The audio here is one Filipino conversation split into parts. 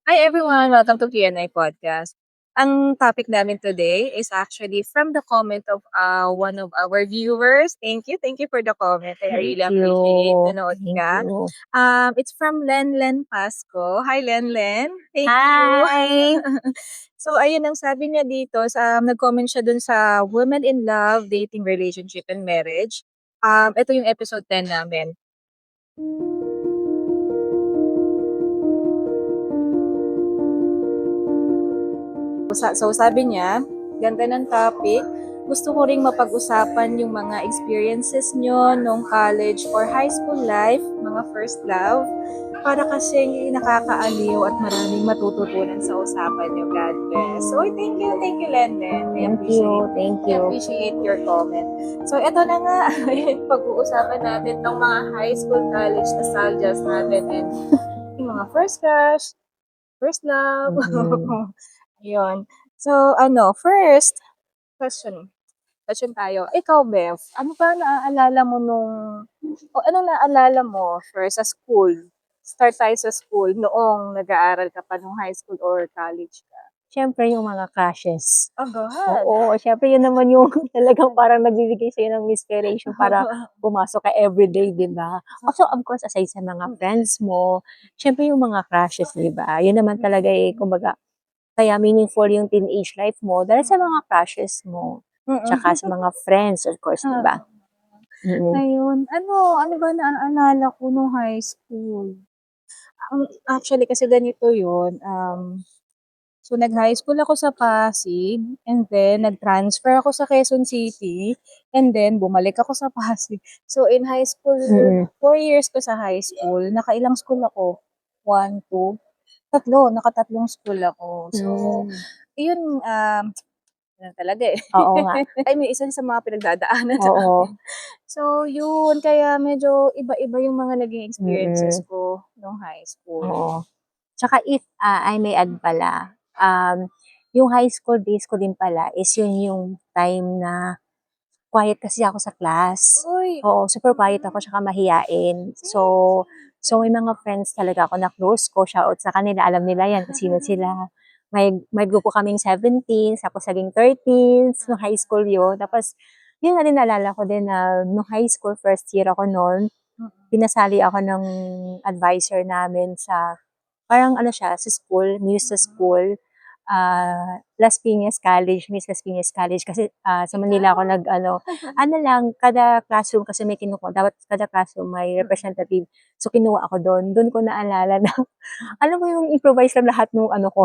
Hi everyone, welcome to Q&A podcast. Ang topic namin today is actually from the comment of one of our viewers. Thank you for the comment. I Thank really appreciate you. nanood Thank ka. you. It's from Len Pasco. Hi Len. Thank you. Hi! So ayun ang sabi niya dito, nag-comment siya dun sa Women in Love, Dating, Relationship, and Marriage. Ito yung episode 10 namin. So sabi niya, ganda ng topic. Gusto ko ring mapag-usapan yung mga experiences nyo nung college or high school life, mga first love, para kasi nakakaaliw at maraming matututunan sa usapan nyo. God bless. So, thank you, Lenlen. Thank I you. appreciate your comment. So, eto na nga, pag-uusapan natin ng mga high school, college nostalgias natin and yung mga first crush, first love. Mm. Yun. So, first question tayo. Ikaw, Bev, ano ba naaalala mo anong naalala mo first sa school? Start tayo sa school noong nag-aaral ka pa nung high school or college ka. Siyempre yung mga crushes. Oh, God. Oo, siyempre yun naman yung talagang parang nagbibigay sa'yo ng inspiration para pumasok ka everyday, 'di ba? Also, of course, aside sa mga friends mo, siyempre yung mga crushes, 'di ba? Yun naman talaga, kumbaga, kaya meaningful yung teenage life mo dahil sa mga crushes mo, tsaka sa mga friends, of course, 'di ba? Mm. Ayun. Ano ba naaalala ko nung high school? Actually kasi ganito yun, so nag-high school ako sa Pasig and then nag-transfer ako sa Quezon City and then bumalik ako sa Pasig. So in high school, Mm. 4 years ko sa high school, nakailang school ako? 1, 2, tatlo, nakatatlong school ako. So, Hmm. yun, yun talaga eh. Oo nga. Ay, may isa sa mga pinagdadaanan Oo. namin. So, yun, kaya medyo iba-iba yung mga naging experiences Mm. ko nung high school. Oo. Tsaka if, I may add pala, yung high school days ko din pala is yun yung time na quiet kasi ako sa class. Uy! Oo, super quiet ako tsaka mahiyain. So may mga friends talaga ako na close ko, shoutout sa kanila, alam nila yan kung sino sila. May grupo kaming 17, tapos naging 13s, nung high school yun. Tapos, yun nga din naalala ko din na nung high school, first year ako noon, pinasali ako ng advisor namin sa parang ano siya, sa school, Muse sa school, Las Piñas College, Miss Las Piñas College kasi, sa Manila ako nag-ano, ano lang, kada classroom kasi may dapat kada classroom may representative. So, kinuha ako dun ko naalala na alam mo yung improvise lang lahat nung ano ko,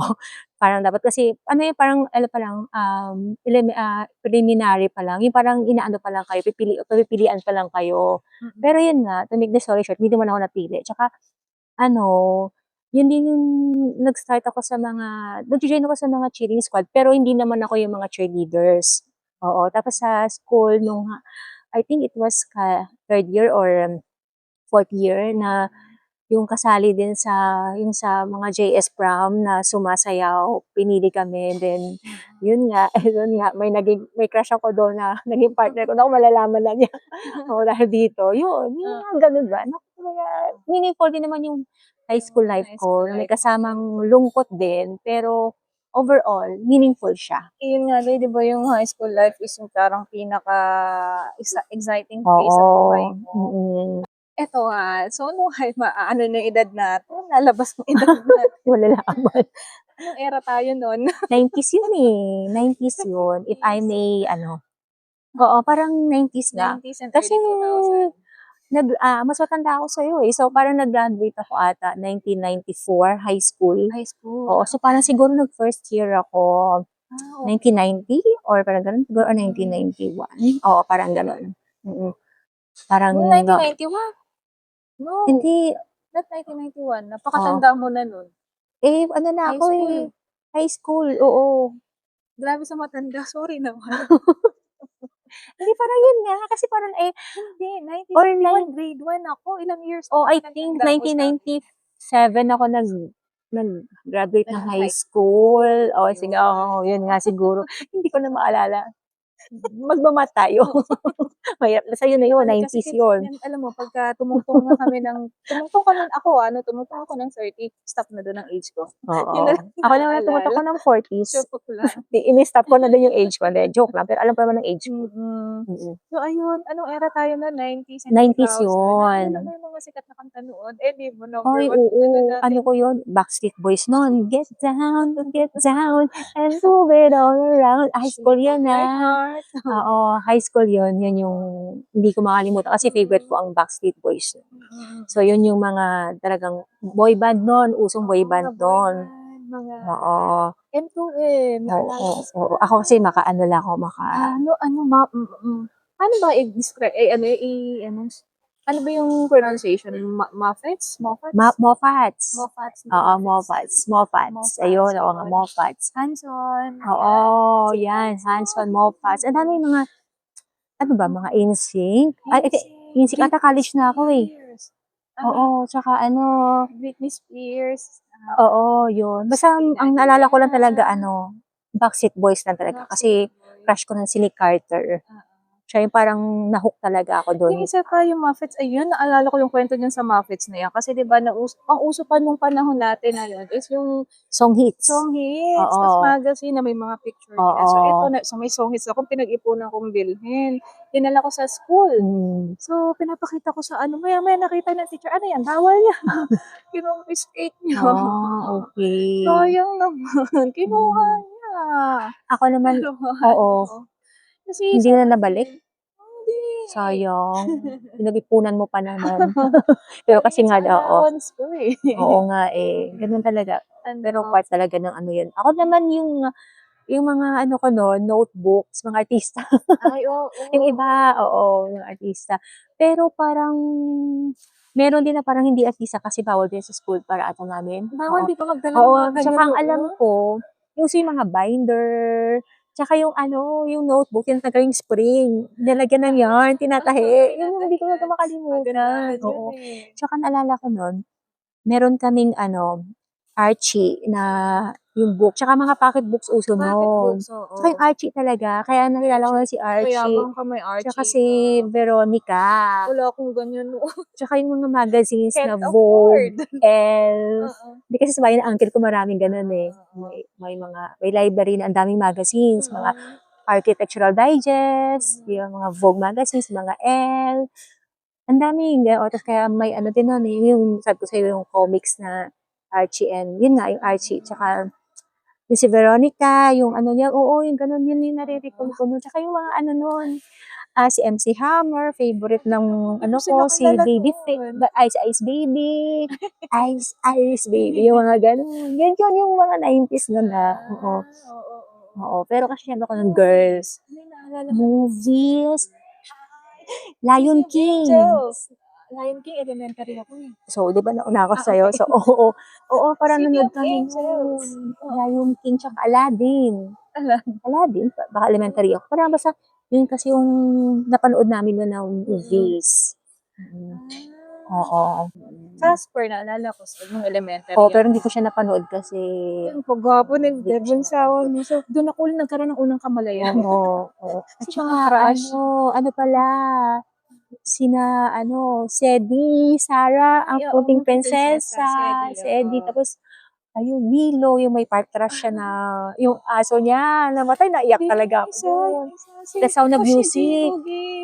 parang dapat kasi ano yun, parang ano pa lang, preliminary pa lang, yung parang inaano pa lang kayo, pipilian pa lang kayo. Pero yun nga, to make the story short, hindi naman ako napili. Tsaka ano, yun din yung nag-start ako sa nag-join ako sa mga cheering squad, pero hindi naman ako yung mga cheerleaders. Oo, tapos sa school nung, I think it was third year or fourth year na yung kasali din yung sa mga JS Prom na sumasayaw, pinili kami. Then, yun nga, yun nga, may crush ako doon na naging partner ko. Naku, malalaman na niya. Oo, dahil dito. Yun, yung mga ganun ba. Naku, meaningful din naman yung high school life High school ko, na may life. kasamang lungkot din, pero overall, meaningful siya. Yun nga, 'di ba yung high school life is yung parang exciting phase sa buhay Oo, mo. mm. Eto so nung ano na yung edad natin, lalabas ng edad natin. Malalaman. Anong era tayo nun? 90s yun eh, 90s yun. If I may, ano, oo, parang 90s nga. 90s and Kasi early 2000. mas matanda ako sa'yo eh. So, parang nag-graduate ako ata 1994 high school. High school. Oo, so parang siguro nag-first year ako Okay. 1990 or parang gano'n, siguro or 1991. Oo, parang gano'n. Mm. Parang Noong 1991? No, hindi, not 1991. oo. Napakatanda mo na nun. Ano na High ako eh, school. high school, oo. Grabe sa matanda, sorry naman. Hindi, parang yun nga, kasi parang Hindi, or 1991 grade 1 ako. Ilang years oh, pa I think pinagtanda mo sa'kin. 1997 ako nag-graduate ng high Nag-high school. school, Oh, sige, ayun. oo, yun nga siguro. Hindi ko na maalala. magma-math tayo. Mahirap na sa'yo na yun, Ano kasi 90s yun. alam mo pagka tumungtong na kami tumungtong ako ng 30, stop na dun ang age ko. Oo. Yun na lang Ako naman tumutok naaalala. ako ng 40s. Joke lang. Ini-stop ko na din yung age ko. Hindi, joke lang. Pero alam ko naman ang age ko. Mm. Mm. So ayun, anong era tayo nun, 90s and 90s 2000? yun. Naalala mo yung mga sikat na kanta noon? Eh, di mo number Ay, 1 ano oo. Ano natin ko yun? Backstreet Boys nun. Get down, and move it all around. High school Shape of yun, My ah. Heart. Oo, high school yun. Yun yung hindi ko makalimutan kasi favorite ko ang Backstreet Boys. Mm. So, yun yung mga talagang boy band nun. Usong boy band Mga boy nun. band, mga Oo. M2M, naalala Oo, ko oo. Ako kasi makaano lang ako, ano paano ba i-describe ano ba yung pronunciation? Muffets? Moffats? Moffats. Moffats, Oo, Moffats. Moffats. Moffats. Ayun, oo nga, Yun. Moffats. Hanson. Oo, Si yan. Hanson, Moffats. Ang dami mga, ano ba, mga NSYNC. Ay, NSYNC ata college na ako eh. Spears. Oo, tsaka ano, Britney Spears. oo, yun. Basta ang naalala ko lang talaga, ano, Backstreet Boys lang talaga. Kasi crush ko ng si Nick Carter. Siya yung parang nahook talaga ako doon. Yung isa pa, yung Muffets, ayun, naalala ko yung kwento niyan sa Muffets na yan. Kasi di ba, ang uso pa nung panahon natin na yun is yung Song hits. song hits. Oo. Tapos magazine na may mga picture nila. Oo. So, eto na, so may song hits akong pinag-ipunan kong bilhin. Dinala ko sa school. Mm. So, pinapakita ko sa ano, maya-maya nakita ng teacher, ano yan, bawal yan. Kinumpiscate niyo. Okay. Sayang naman, kinuha niya. Ako naman, Pero, oo. kasi Hindi na nabalik? hindi. Sayang. Pinag-ipunan mo pa naman. Pero kasi nga, oo. Allowance ko eh. Oo nga eh. Ganun talaga. Pero part talaga ng ano yun. Ako naman yung mga ano ko no, notebooks, mga artista. Ay, oo. Yung iba, oo, yung artista. Pero parang, meron din na parang hindi artista kasi bawal din sa school para ata namin. Bawal Oo. di ba magdala ng Oo, mga ganyan tsaka ang alam noon? ko, yung mga binder, tsaka yung ano, yung notebook, yung yung spring, nilagyan ng yarn, tinatahi. Yun yung hindi ko na makalimutan. Magandahan yun Oo. eh. Tsaka naalala ko nun, meron kaming ano, Archie na yung book, tsaka mga pocket books uso Bakit nun. books? Oo. Tsaka yung Archie talaga, kaya nakilala ko na si Archie. Mayabang ka may Tsaka Archie si ka. Veronica. Wala akong ganyan noon. Tsaka yung mga magazines na Can't Vogue, afford. Elle. Oo. Hindi kasi sa bayan ng uncle ko maraming ganun eh. May library na ang daming magazines, mga Architectural Digest, yung mga Vogue magazines, mga Elle. Ang daming, tapos kaya may ano din nun, yung sabi ko sa'yo yung comics na Archie and, yun nga, yung Archie, tsaka yung si Veronica, yung ano niya, oo, yung ganun, yun yung nare-recall ko nun. Tsaka yung mga ano nun, si MC Hammer, favorite ng ano ko, si Baby Ice Ice Baby, Ice Baby, yung mga ganun. Yan yun yung mga 90s nun na, oo. Oo, pero kasi syempre ako ng girls. Movies, Lion King. Lion King, elementary ako eh. So, di ba nauna ako sa'yo? So, oo. Oo, parang City nanood of kami Angels. noon. Lion King, tsaka Aladdin. Aladdin? Baka elementary ako. Parang basta, yun kasi yung napanood namin noon ng movies. Oo. Casper, naalala ko nung elementary. Oo, pero hindi ko siya napanood kasi... Yung pagwapo ng Devon Sawa mo. So, doon ako ulit nagkaroon ng unang kamalayan. Oo. At Kasi saka, mga crush. ano pala, Sedi, Sarah, ang Ay, oo, puting prinsesa, prinsesa, si Sedi, Eddie, oo. tapos, ayun, Milo, yung may part crush siya na, yung aso niya, namatay, naiyak talaga ako doon. The Sound of Music.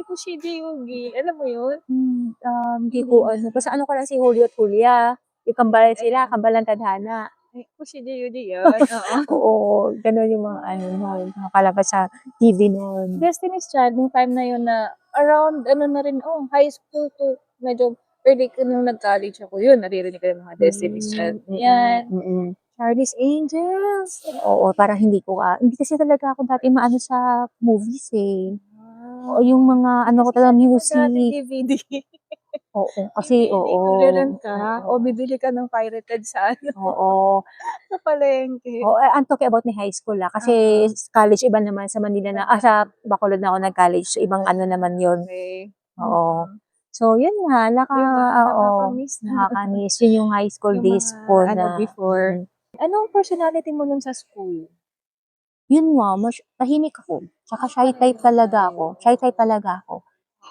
Pushiji Yugi. Alam mo yun? Hindi ko, basta ano ko lang si Julio at Julia, yung kambalan sila, kambalan tadhana. Pushiji Yugi yun. Oo. Oo, ganun yung mga ano nun, nakalabas sa TV nun. Destiny's Child, yung time na yun na around, ano na rin, high school to medyo early ko nung nag-college ako, yun, naririnig ko yung mga Destiny's Child. Yan. Charlie's Angels. Oo, parang hindi kasi talaga ako dati maano sa movies eh. O yung mga ano ko talaga music. DVD. Oo, kasi oo. Magre-rent ka o bibili ka ng pirated sa ano. Oo. Sa palengke. Oo, I'm talking about my high school kasi college iba naman sa Manila na, sa Bacolod na ako nag-college. So, ibang ano naman yun. Okay. Oo. So, yun nga, Nakakamiss. nakakamiss. Yun yung high school Yung days mga ko ano na. before. Anong personality mo nun sa school? Yun nga, tahimik ako. Tsaka shy type talaga ako. Shy type talaga ako.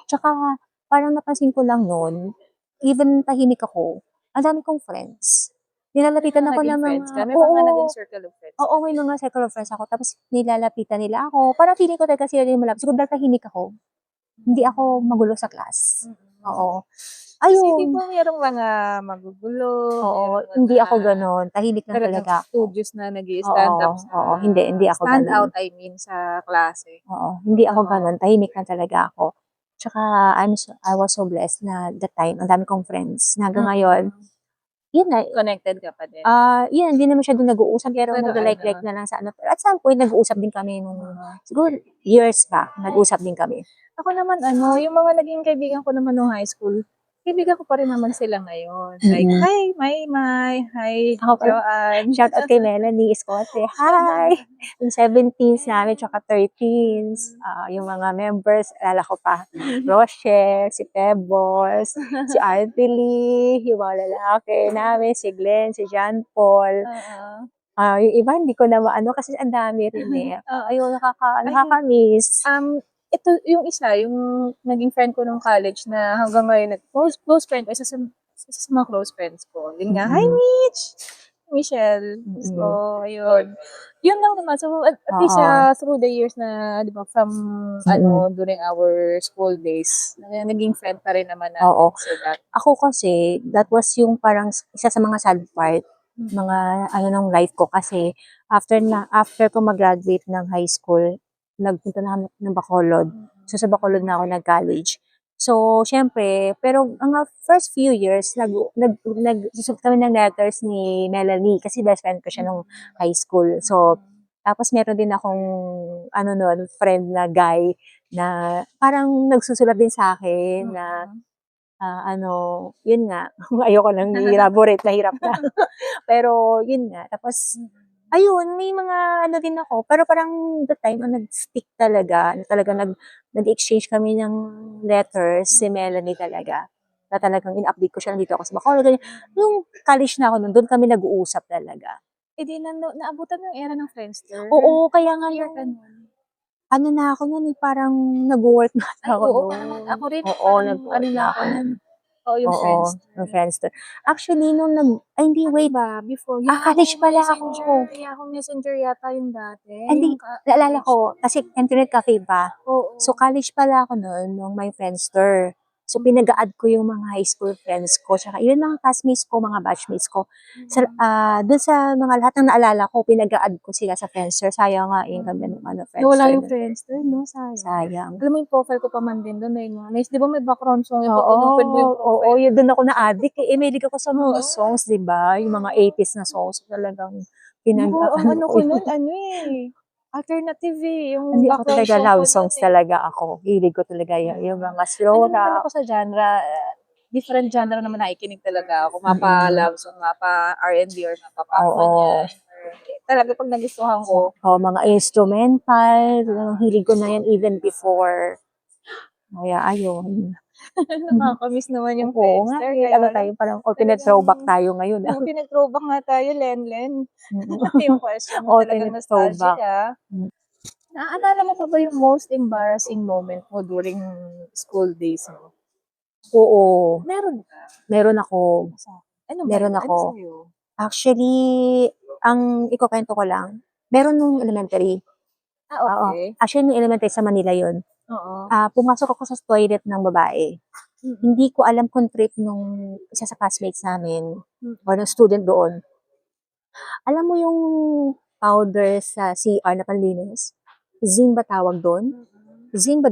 Tsaka parang napansin ko lang nun, even tahimik ako, ang dami kong friends. May Nilalapitan mga ako naging ng friends ka? mga, May mga naging oo, circle of friends oo, ka? may mga circle of friends ako. Tapos nilalapitan nila ako. Parang feeling ko talaga sila din malapit. Siguro dahil tahimik ako. Hindi ako magulo sa class. Mm. Oo. Kasi 'di Ayun. ba merong mga magugulo, Oo, merong hindi mga ako gano'n. Tahimik lang talagang talaga ako. studious na nag-i-stand Oo, up sa oo. Hindi ako stand gano'n. out I mean sa klase. Oo, hindi ako Oo. gano'n. Tahimik lang talaga ako. Tsaka I was so blessed na that time, ang dami kong friends na hanggang ngayon, Mm. yun na, Connected ka pa din? yun, hindi na masyadong nag-uusap pero Pero nagla-like-like ano na lang sa ano. Pero at some point, nag-uusap din kami nung oo. siguro years back, nag-usap din kami. Ako naman ano, yung mga naging kaibigan ko naman nung high school, kaibigan ko pa rin naman sila ngayon. Like, Mm. hi Maymay, hi Ako pala, Joanne. shout out kay Melanie Escote. Hi! Yung 17s namin, tsaka 13s. Yung mga members, alala ko pa. Rochelle, si Pebbles, si Artily, yung mga lalaki namin, si Glenn, si John Paul. Oo. Yung iba, hindi ko na maano kasi ang dami rin eh. Oo. Ayun, Ay, nakaka-miss. ito yung isa, yung naging friend ko nung college na hanggang ngayon close friend ko, isa sa mga close friends ko. Yun nga, hi Mm-mm. Mitch! Michelle. So, Mm-mm. ayun. Yun lang naman. So, at least Oo. through the years na, di ba, from, Mm-mm. during our school days, naging friend pa rin naman Oo. natin sila. Ako kasi, that was yung parang isa sa mga sad part, mga ano ng life ko kasi after ko mag-graduate ng high school, nagpunta na kami ng Bacolod. So sa Bacolod na ako nag-college. So, syempre, pero ang first few years, nagsusot kami ng letters ni Melanie kasi best friend ko siya nung high school. So, tapos meron din akong, ano nun, friend na guy na parang nagsusulat din sa akin na ano, yun nga, ayoko nang i-elaborate, nahirap na. Pero yun nga, tapos ayun, may mga ano din ako, pero parang the time ang nag-stick talaga, na talaga nag-exchange kami ng letters, si Melanie talaga. Na talagang in-update ko siya, nandito ako sa Bacolod, ganyan. Nung college na ako nun, doon kami nag-uusap talaga. Eh di, naabutan mo yung era ng Friendster. Oo, kaya nga Year yung, ka nun. ano na ako nun, parang nag-work na Ay, ako oo, parang nun. ako rin, Oo, parang ano nag-work na na ako ako nun. nun. Oo, yung Oo, Friendster. ng Friendster. Actually, nung ay hindi, Ano wait. ba? Before, College pala Messenger. ako. Yahoo Messenger yata yung dati. Hindi, Yung naalala college. ko, kasi internet cafe pa. So, Oo. college pala ako noon, nung may Friendster. So, pinag-a-add ko yung mga high school friends ko, tsaka yun mga classmates ko, mga batchmates ko. Dun sa mga lahat ng naalala ko, pinag-a-add ko sila sa Friendster. Sayang nga, yung ganda ng Nawala Friendster yung nun. Friendster, no? Sayang. Sayang. Alam mo yung profile ko pa man din doon, may mga nice. Di ba may background song? Yung pag Oo, in-open mo yung oo, profile. yun dun ako na-addict eh. Mahilig ako sa mga Oo. songs, di ba? Yung mga 80s na songs, talagang Naku, ang pinag-ano ano ko ko yun. nun, alternative eh. Yung Hindi ako background talaga song ko love nun songs eh. talaga ako. Hilig ko talaga yung mga slow Ano rap. ko sa genre, different genre naman nakikinig talaga ako. Mm. Mapa-love song, mapa-R&B or mapa-pop man Oo. yan. Talaga pag nagustuhan ko, Oo, mga instrumental. Hilig ko na yan even before. Kaya ayun. nakakamiss naman yung Oo nga Friendster. eh. Ano Kaya lang, tayo, parang talagang, alternate throwback tayo ngayon. pinag-throwback nga tayo, Lenlen. Mm. Yung question mo talagang Alternate nostalgic throwback. ah. Naaalala mo pa ba yung most embarrassing moment mo during school days mo? Oo. Meron ka? Meron ako. Ano ba Meron yun? Ano ako. sa'yo? Actually, ang ikukwento ko lang, meron nung elementary. Oo. Okay. Actually, nung elementary sa Manila yun. Oo. Pumasok ako sa toilet ng babae. Mm. Hindi ko alam kung trip nung isa sa classmates namin Mm. or ng student doon. Alam mo yung powder sa CR na panlinis? Zing ba tawag doon? Zing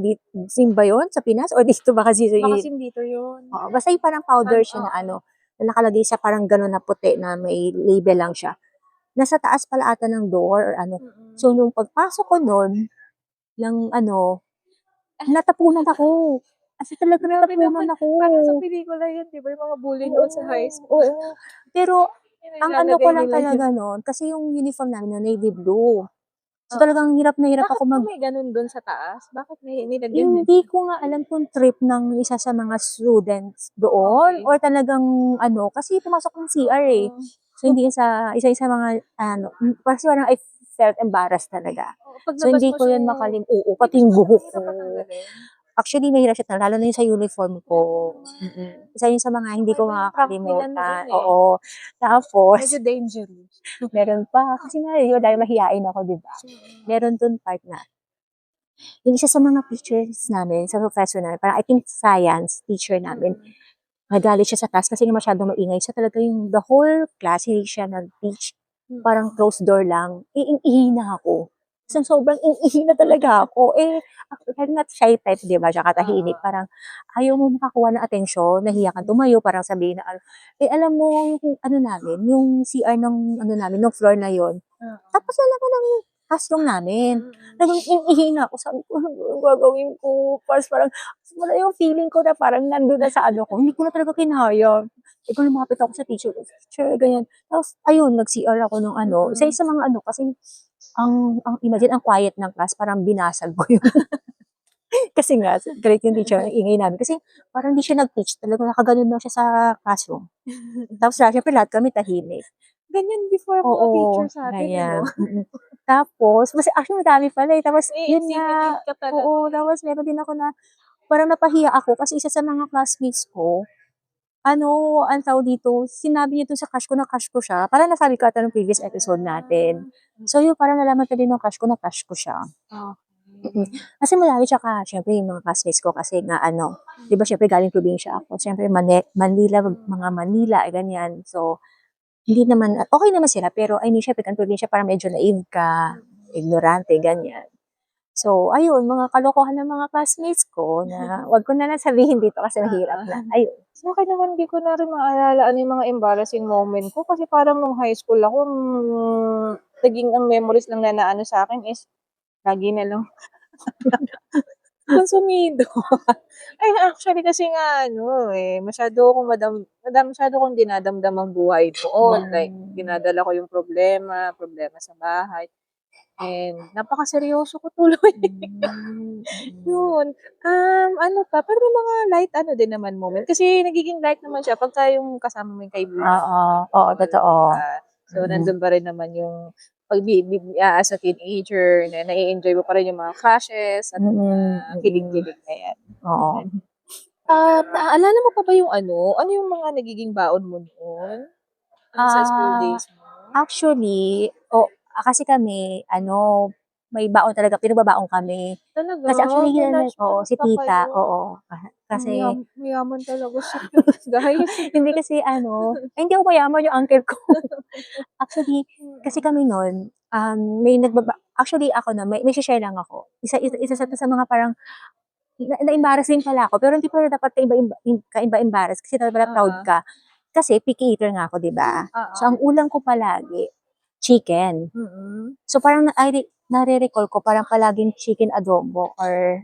ba yun sa Pinas? O dito ba kasi Baka dito yun. oo, basta yung parang powder siya na Oo. ano, na nakalagay sa parang gano'n na puti na may label lang siya. Nasa taas pala ata ng door or ano. So, nung pagpasok ko nun, ng ano, natapunan ako. As in, talaga Grabe natapunan naman. ako. Parang sa pelikula yun, di ba? Yung mga bully Oo, noon sa high school. oo. Pero, Yun, ang ano ko ilalagay lang nila yun. talaga nun, kasi yung uniform namin na navy blue. So, Oo. talagang hirap na hirap Bakit ako ba may ganun dun sa taas? Bakit may nilagyan yun? hindi ko nga alam kung trip ng isa sa mga students doon Okay. or talagang ano, kasi pumasok ng CR eh. Oo. So, hindi isa sa mga ano, kasi parang felt embarrassed talaga. Oo, So, paglabas hindi mo ko yun oo, pati yung buhok ko. Actually, mahirap siya lalo na yung sa uniform ko. Isa yun sa mga hindi ko Kakaiba yung prank nila makakalimutan, noon, eh. oo. Tapos Medyo dangerous. meron pa, kasi nga yun dahil mahiyain ako, 'di ba? Meron dun part na yung isa sa mga teachers namin, sa professor namin, parang I think science teacher namin, nagalit siya sa class kasi nga masyadong maingay. So talaga yung the whole class, hindi siya nag-teach. Parang closed door lang. Iing-ihi na ako. So, sobrang iing-ihi na talaga ako. Kahit not shy type, di ba? Tsaka tahimik. Parang ayaw mo makakuha ng atensyon, nahiya kang tumayo, parang sabihin na, alam mo, yung ano namin, yung CR ng, ano namin, ng floor na yon. Tapos alam mo ng classroom namin. Naging iing-ihi na ako. Sabi ko, ano gagawin ko? Parang wala yung feeling ko na parang nandun na sa ano ko. Hindi ko na talaga kinaya. Ikaw lumapit ako sa teacher ko. Teacher, ganyan. Tapos, ayun, nag-CR ako nung ano. Isa-isa mga ano, kasi imagine, ang quiet ng class, parang binasag ko yun. Kasi nga, great yung teacher, ang ingay namin. Kasi parang hindi siya nag-teach. Talagang nakaganon lang siya sa classroom. Tapos, syempre, lahat kami tahimik. Ganyan before mga teacher sa atin, ganyan. ano? Tapos, mas actually madami pala eh. Tapos, yun nga, Intimidate ka talaga. oo, tapos meron din ako na, parang napahiya ako kasi isa sa mga classmates ko, ano, ang tawag dito, sinabi niya dun sa crush ko na crush ko siya. Parang nasabi ko ata nung previous episode natin. So, yun, parang nalaman ko din ng crush ko na crush ko siya. Kasi malayo tsaka, syempre, yung mga classmates ko kasi nga, ano, di ba, syempre, galing probinsya ako. Syempre, Manila, mga Manila, ganyan. So, hindi naman, okay naman sila, pero I mean, syempre, kan probinsya, parang medyo naive ka, ignorante, ganyan. So, ayun, mga kalokohan ng mga classmates ko na wag ko na lang sabihin dito kasi mahirap na. Ayun. Sa akin naman, di ko na rin maalala ano yung mga embarrassing moment ko kasi parang nung high school ako, naging ang memories lang na naano sa akin is lagi na lang konsumido. Ay, actually kasi nga ano, masyado kong dinadamdam ang buhay doon. Like, dinadala ko yung problema sa bahay. And napakaseryoso ko tuloy. Yun. Ano pa, pero may mga light ano din naman moment. Kasi nagiging light naman siya pagka yung kasama mo yung kaibigan. Oo, oo, totoo. So, nandun pa rin naman yung as a teenager, na nai-enjoy mo pa rin yung mga crushes at kilig-kilig na yan. Oo. Naalala mo pa ba yung ano yung mga nagiging baon mo noon? Sa school days mo? Actually, kasi kami, ano, may baon talaga, pinagbabaon kami. Talaga? Kasi actually, Pinag-lunch si pa tita, kayo? oo. Kasi, Mayaman talaga siya, guys. hindi kasi hindi ako mayaman, yung uncle ko. Actually, kasi kami noon, actually ako na, may share lang ako. Isa sa mga parang, na-embarrass din pala ako, pero hindi pala dapat ka-embarrass kasi dapat pala proud ka. Kasi picky eater nga ako, di ba? So, ang ulam ko palagi, chicken. So, parang nare-recall ko, parang palaging chicken adobo or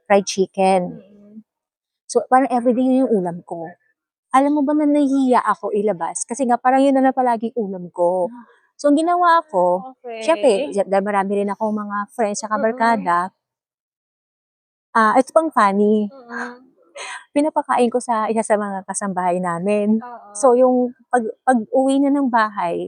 fried chicken. So, parang everyday yun yung ulam ko. Alam mo ba na nahihiya ako ilabas? Kasi nga, parang yun na palaging ulam ko. So, ang ginawa ko, syempre, dahil marami rin akong mga friends sa kabarkada, ito pang funny. Pinapakain ko sa isa sa mga kasambahay namin. So, yung pag-uwi na ng bahay,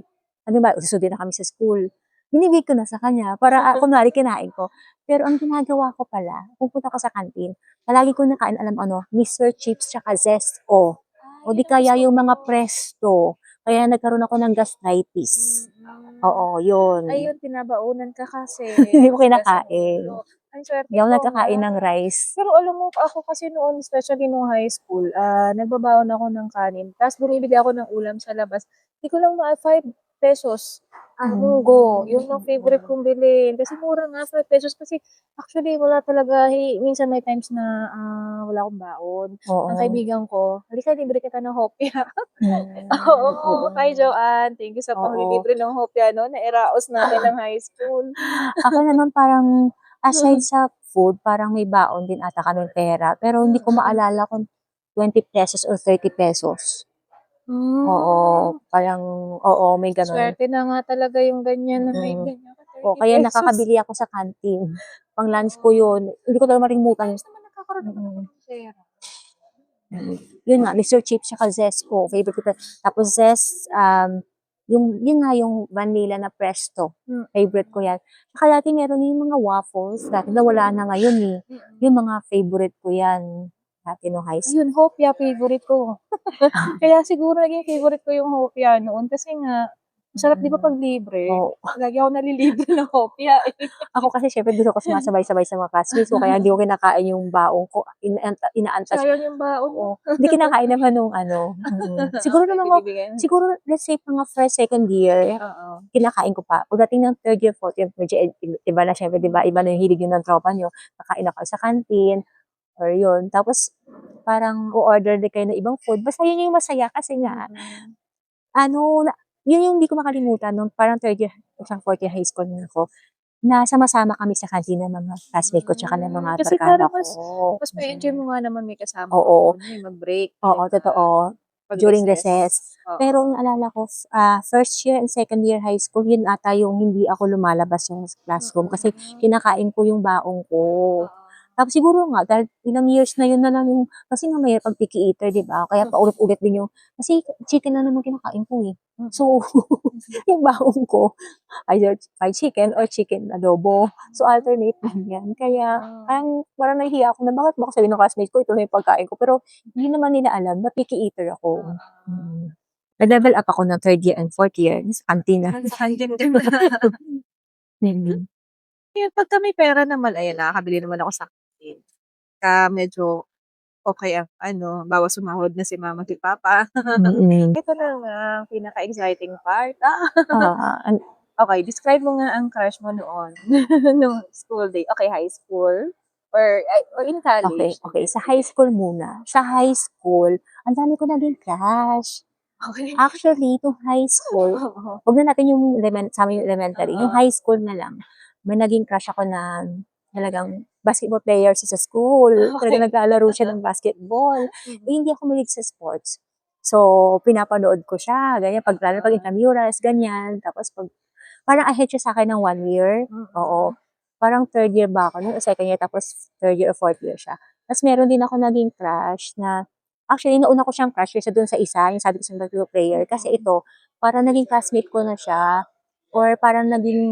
ano ba, susundin na kami sa school. Binibigay ko na sa kanya para kunwari kinain ko. Pero ang ginagawa ko pala, pupunta ko sa canteen, palagi ko nakain, alam ano, Mr. Chips tsaka Zesco. O di kaya yung mga Presto. Kaya nagkaroon ako ng gastritis. Oo, yun. Ayun, pinabaunan ka kasi. Hindi ko kinakain. Ang swerte Hindi ako mo, nagkakain ng rice. Pero alam mo, ako kasi noon, especially nung high school, nagbabaon ako ng kanin. Tapos bumibili ako ng ulam sa labas. Hindi ko lang 5 pesos. Munggo. Yun ang favorite kong bilhin. Kasi mura nga, 5 pesos. Kasi actually, wala talaga. Minsan may times na wala akong baon. Ang kaibigan ko, halika, libre kita ng hopya. Oo. Hi, Joanne. Thank you sa panglilibre ng hopya, no? Nairaos natin ng high school. Ako naman parang, aside sa food, parang may baon din ata kaming pera. Pero hindi ko maalala kung 20 pesos or 30 pesos. Oo, parang, may ganun. Swerte na nga talaga yung ganyan na may ganyan ka, 30 Kaya pesos. nakakabili ako sa canteen. Pang lunch ko yun. Hindi ko talaga marimutan. Ayos naman nagkakaroon naman ako ng pera. Yun nga, Mr. Chips tsaka Zest ko. Favorite ko. Tapos Zest, Yun nga yung vanilla na Presto. Favorite ko yan. Saka dati meron yung mga waffles. Dati na wala na ngayon eh. Yung mga favorite ko yan. Dati no high school. Yun, hopya, favorite ko. Kaya siguro naging favorite ko yung hopya noon kasi nga, masarap di ba pag libre? Oo. Lagi ako nalilibre ng hopya eh. Ako kasi syempre dito ko sumasabay-sabay sa mga classmates ko. Kaya hindi ko kinakain yung baong ko. Inaantas. Sayang yung baon mo. Oo. Hindi kinakain naman nung Siguro Okay, naman, binibigyan. siguro let's say mga first, second year, Oo. kinakain ko pa. Pagdating ng third year, fourth year, medyo iba na syempre, di ba? Iba na yung hilig yun ng tropa nyo. Kakain na kayo sa canteen, or yun. Tapos, parang o-order din kayo ng ibang food. Basta yun yung masaya kasi nga, yun yung hindi ko makalimutan nung parang third year, isang fourth year high school na ako, na sama-sama kami sa canteen ng mga classmate ko tsaka ng mga Kasi barkada parang ko. mas may-enjoy mo nga naman may kasama Oo. ka mag-break. Oo, di ba? totoo. Pag During recess. recess. Oo. Pero ang alala ko, first year and second year high school, yun ata yung hindi ako lumalabas sa classroom kasi kinakain ko yung baong ko. Tapos siguro nga, dahil ilang years na yun na lang yung, kasi nga may pag picky eater, di ba? Kaya paulit-ulit din yung, kasi chicken na naman kinakain ko eh. So, yung baong ko, either fried chicken or chicken adobo. So, alternate din yan. Kaya, parang nahihiya ako na bakit baka sabihin ng classmates ko, ito na yung pagkain ko. Pero, hindi naman nila alam na picky eater ako. Nag-level up ako ng third year and fourth year sa canteen na. Sa canteen din. Kaya pagka may pera naman, ayan, nakakabili naman ako sa canteen. Medyo okay ang bawas sumahod na si mama at si papa. Ito na nga ang pinaka-exciting part. Okay, describe mo nga ang crush mo noon nung school day. Okay, high school or in college. Okay. Sa high school muna. Sa high school, ang dami ko naging crush. Okay. Actually, itong high school, huwag na natin yung sa amin yung elementary, yung high school na lang, may naging crush ako na talagang basketball player siya sa school. Talagang naglalaro siya ng basketball. Hindi ako malig sa sports. So, pinapanood ko siya, ganyan, pag intramurals, ganyan. Tapos, parang ahead siya sa akin ng 1 year. Oo. Parang third year ba ako, no? Second year, tapos third year or fourth year siya. Tapos, meron din ako naging crush na, actually, nauna ko siyang crush kaysa dun sa isa, yung sabi ko sa basketball player. Kasi ito, parang naging classmate ko na siya, or parang naging,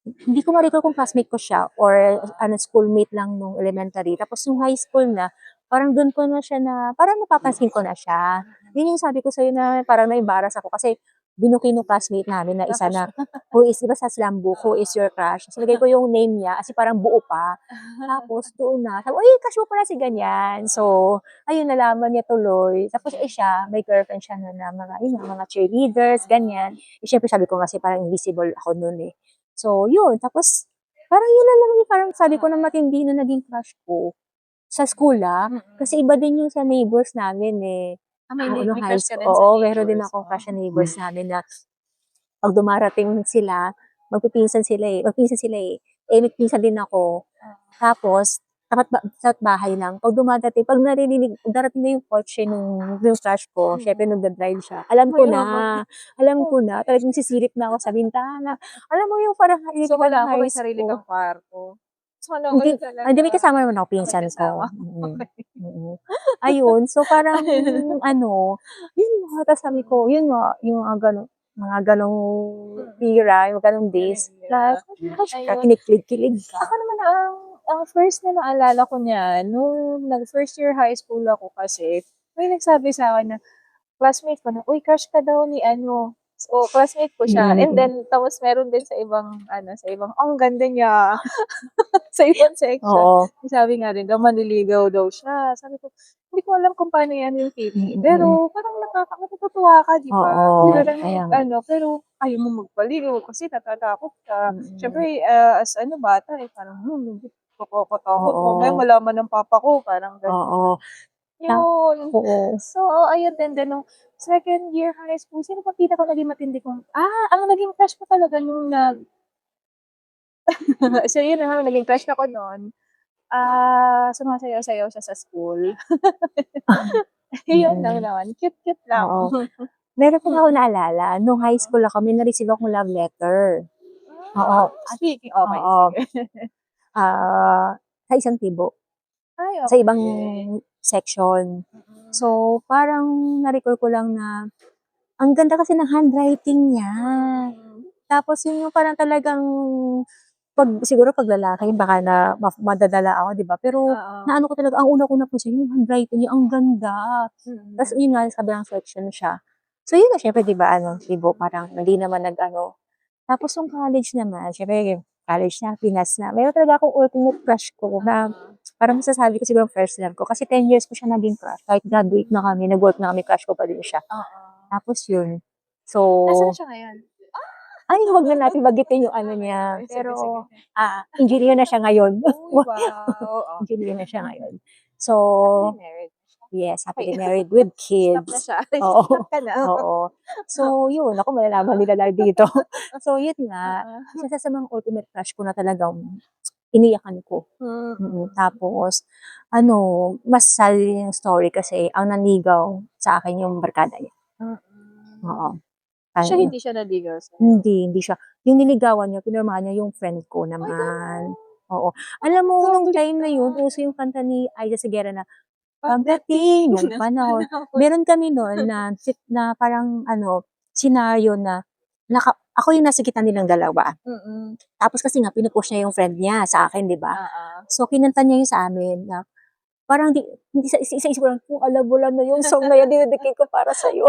hindi ko ma-recall kung classmate ko siya, or schoolmate lang nung elementary. Tapos nung high school na, parang dun ko na siya parang napapansin ko na siya. Yun yung sabi ko sa'yo na parang na-embarrass ako kasi binuki nung classmate namin na isa na, diba sa slam book, who is your crush? So, nilagay ko yung name niya, kasi parang buo pa. Tapos, doon na, sabi, uy, crush mo pala si ganyan. So, ayun, nalaman niya tuloy. Tapos, siya, may girlfriend siya na mga cheerleaders, ganyan. Siyempre, sabi ko kasi parang invisible ako noon eh. So, yun. Tapos, parang yun na lang yung parang sabi ko na matindi na naging crush ko sa school Kasi iba din yung sa neighbors namin eh. May High crush ka school. din sa Oo, meron din neighbors akong mo? crush sa neighbors namin na pag dumarating sila, magpipinsan sila eh. Magpinsan din ako. Tapos, sa bahay lang. Pag pag darating na yung kotse nung crush ko, syempre nagda-drive siya. Alam ko na, talagang sisilip na ako sa bintana. Alam mo yung parang So, wala ka, high may sarili school. kang kwarto. Sana Hindi, all talaga. hindi may kasama naman ako, pinsan ko. Kasama. Ayun, so parang, yun nga, tapos sabi ko, yun nga, yung mga ganong era, yung ganong days, na, kinikilig ka. Ako naman ang first na naalala ko niyan, nung nag-first year high school ako kasi, may nagsabi sa akin na, classmate ko na, uy, crush ka daw ni ano. So, classmate ko siya. And then, tapos meron din sa ibang, ang ganda niya. Sa ibang section. Oo. Sabi nga rin daw, manliligaw daw siya. Sabi ko, hindi ko alam kung paano yan yung feeling. Pero, parang natutuwa ka, di ba? Oo, Parang, pero ayaw mo magpaligaw kasi natatakot ka. Siyempre, as bata, parang, takot mo. May malaman ng papa ko, parang gano'n. Oo. Yun. Oo. So, ayun din, nung second year high school, sino pa pinaka naging matindi kong, ang naging crush ko talaga nung so, yun na naging crush ako noon. Sumasayaw-sayaw siya sa school. Yun lang naman. Cute lang. Oo. Meron pa ako naalala, nung high school ako, may na-receive akong love letter. Oo. Speaking, okay, Oo. sige. Sa isang tibo. Ay, Sa ibang okay. section. So, parang na-recall ko lang na, Ang ganda kasi ng handwriting niya. Tapos yun yung parang talagang siguro pag lalaki baka na madadala ako, 'di ba? Pero Oo. naano ko talaga, ang una ko napansin yung handwriting niya, ang ganda. Tapos yun nga, sa kabilang section siya. So yun na siyempre, 'di ba, Cebu parang hindi naman nag-ano. Tapos yung college naman, siyempre college na, Pinas na. Meron talaga akong ultimate crush ko na parang masasabi ko siguro first love ko. Kasi 10 years ko siya naging crush. Kahit graduate na kami, nag-work na kami, crush ko pa din siya. Oo. Tapos yun. So, Nasaan siya ngayon? ay, huwag na natin bagitin yung ano Okay, niya. okay. Sige, sige. Pero, engineer na siya ngayon. Uy, wow. Oo. Engineer na siya ngayon. So, Happily married na siya. yes, Okay. happily married with Stop na kids. siya. Oo. Stop ka na. Oo. So, yun. Ako, malalaman nila lang dito. So, yun nga. Oo. Isa sa mga ultimate crush ko na talagang iniyakan ko. Tapos, mas sad yung story kasi ang nanigaw sa akin yung barkada niya. Oo. Siya Ay, hindi siya naligaw sa'yo? hindi siya. Yung niligawan niya, pinirmahan niya yung friend ko naman. Oo. Alam mo, nung Grabe time na yun, ka. uso yung kanta ni Aida Sigera na, Pagdating pagdating ng ng panahon. panahon. Meron kami noon na parang senaryo na ako yung nasa gitna nilang dalawa. Tapos kasi nga, pinupush niya yung friend niya sa akin, di ba? Oo. So, kinanta niya yung sa amin na parang hindi isa-isip ko lang, kung alam mo lang na yung song na yun, dinedicate ko para sa'yo.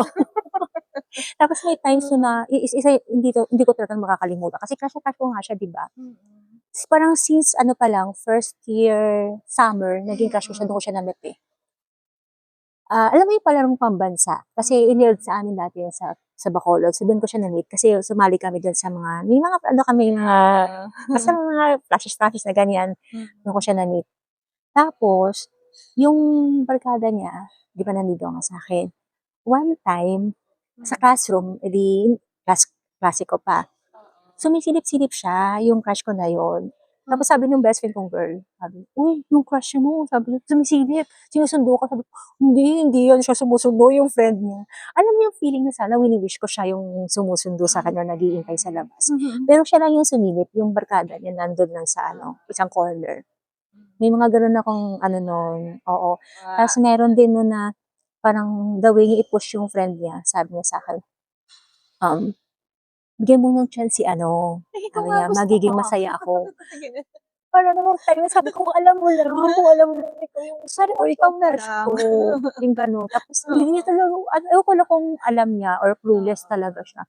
Tapos may times na isa hindi ko talaga makakalimutan kasi crush na crush ko nga siya, 'di ba? Parang since ano pa lang, first year summer, naging crush ko siya, doon ko siya na-meet eh. Alam mo yung palarong pambansa? Kasi inild sa amin dati yun sa Bacolod. So doon ko siya na-meet kasi sumali kami doon sa may mga basta mga flashes na ganyan. Doon ko siya na-meet. Tapos, yung barkada niya, 'di ba nanligaw nga sa akin. One time, sa classroom, klase ko pa. Sumisilip-silip siya, yung crush ko na yun. Tapos sabi nung best friend kong girl, sabi, "Uy, yung crush mo," sabi niya, "sumisilip, sinusundo ka." Sabi ko, hindi yan siya sumusundo, yung friend niya. Alam mo yung feeling na sana wini-wish ko siya yung sumusundo sa kanya, nag-iintay sa labas. Pero siya lang yung sumilip, yung barkada niya nandun lang sa isang corner. May mga gano'n akong nun, oo. Tapos meron din nun na parang the way niya i-push yung friend niya, sabi niya sa'kin, um, "Bigyan mo ng chance si ano," Ikaw sabi nga niya, gusto ko. "magiging masaya ako." Parang nung time na sabi ko, kung alam mo lang ikaw yung Parang or ikaw ikaw na crush lang. ko, yung gano'n. Tapos hindi niya talaga ewan ko lang kung alam niya or clueless talaga siya.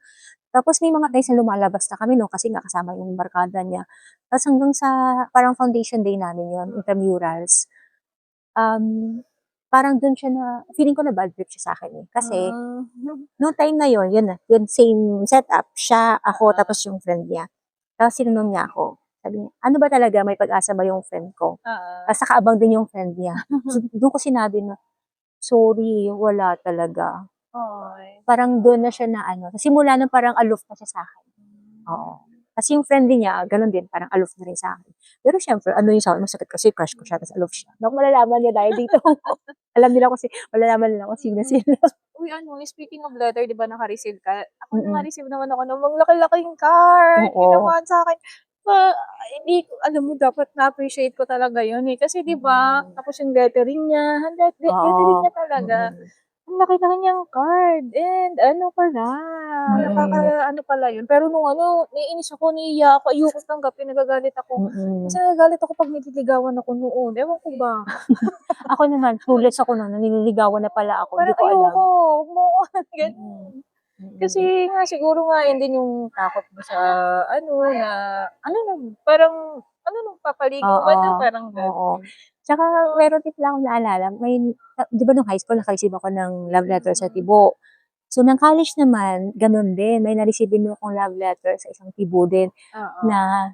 Tapos may mga times na lumalabas na kami 'no, kasi nga kasama yung barkada niya. Tapos hanggang sa parang foundation day namin yun, intramurals. Parang dun siya feeling ko na bad trip siya sa'kin eh. Kasi nung time na yun na, yun same setup, siya, ako, tapos yung friend niya. Tapos tinanong niya ako, sabi niya, "Ano ba talaga, may pag-asa ba yung friend ko?" Oo. Tapos nakaabang din yung friend niya. So dun ko sinabi na, "Sorry, wala talaga." Oy. Parang dun na siya na sa simula nun parang aloof na siya sa'kin. Oo. Kasi yung friend din niya, gano'n din, parang aloof na rin sa'kin. Pero siyempre ano yung sa'kin, masakit kasi crush ko siya tapos aloof siya. Naku, malalaman niya dahil dito. Alam nila kasi malalaman nila kung sino sila. Uy, speaking of letter, 'di ba naka-receive ka? Ako Mm. naka-receive naman ako ng laki-laking card, Oo. ginawan sa'kin. Pa hindi ko alam mo dapat na-appreciate ko talaga yun, eh, kasi 'di ba, tapos yung lettering niya, lettering Oo. niya talaga. Mm. Ang laki-laki niyang card and ano pala, Mm. nakakaano pala yun. Pero nung naiinis ako, nahihiya ako, ayoko tanggapin, nagagalit ako. Kasi Mm. nagagalit ako 'pag nililigawan ako noon, ewan ko ba. Ako naman, clueless ako nun, nanliligawan na pala ako, hindi Parang ko alam. ayoko, huwag mo ako Mm. gano'n. Kasi Mm. nga siguro nga yun din yung takot mo sa na parang nung papaligawan na, Oo, parang oo. gano'n. Tsaka meron din pala akong naalala, 'di ba nung high school naka-receive ako ng love letter sa Tibo. So ng college naman, gano'n din, may na-receive din akong love letter sa isang Tibo din Oo. na,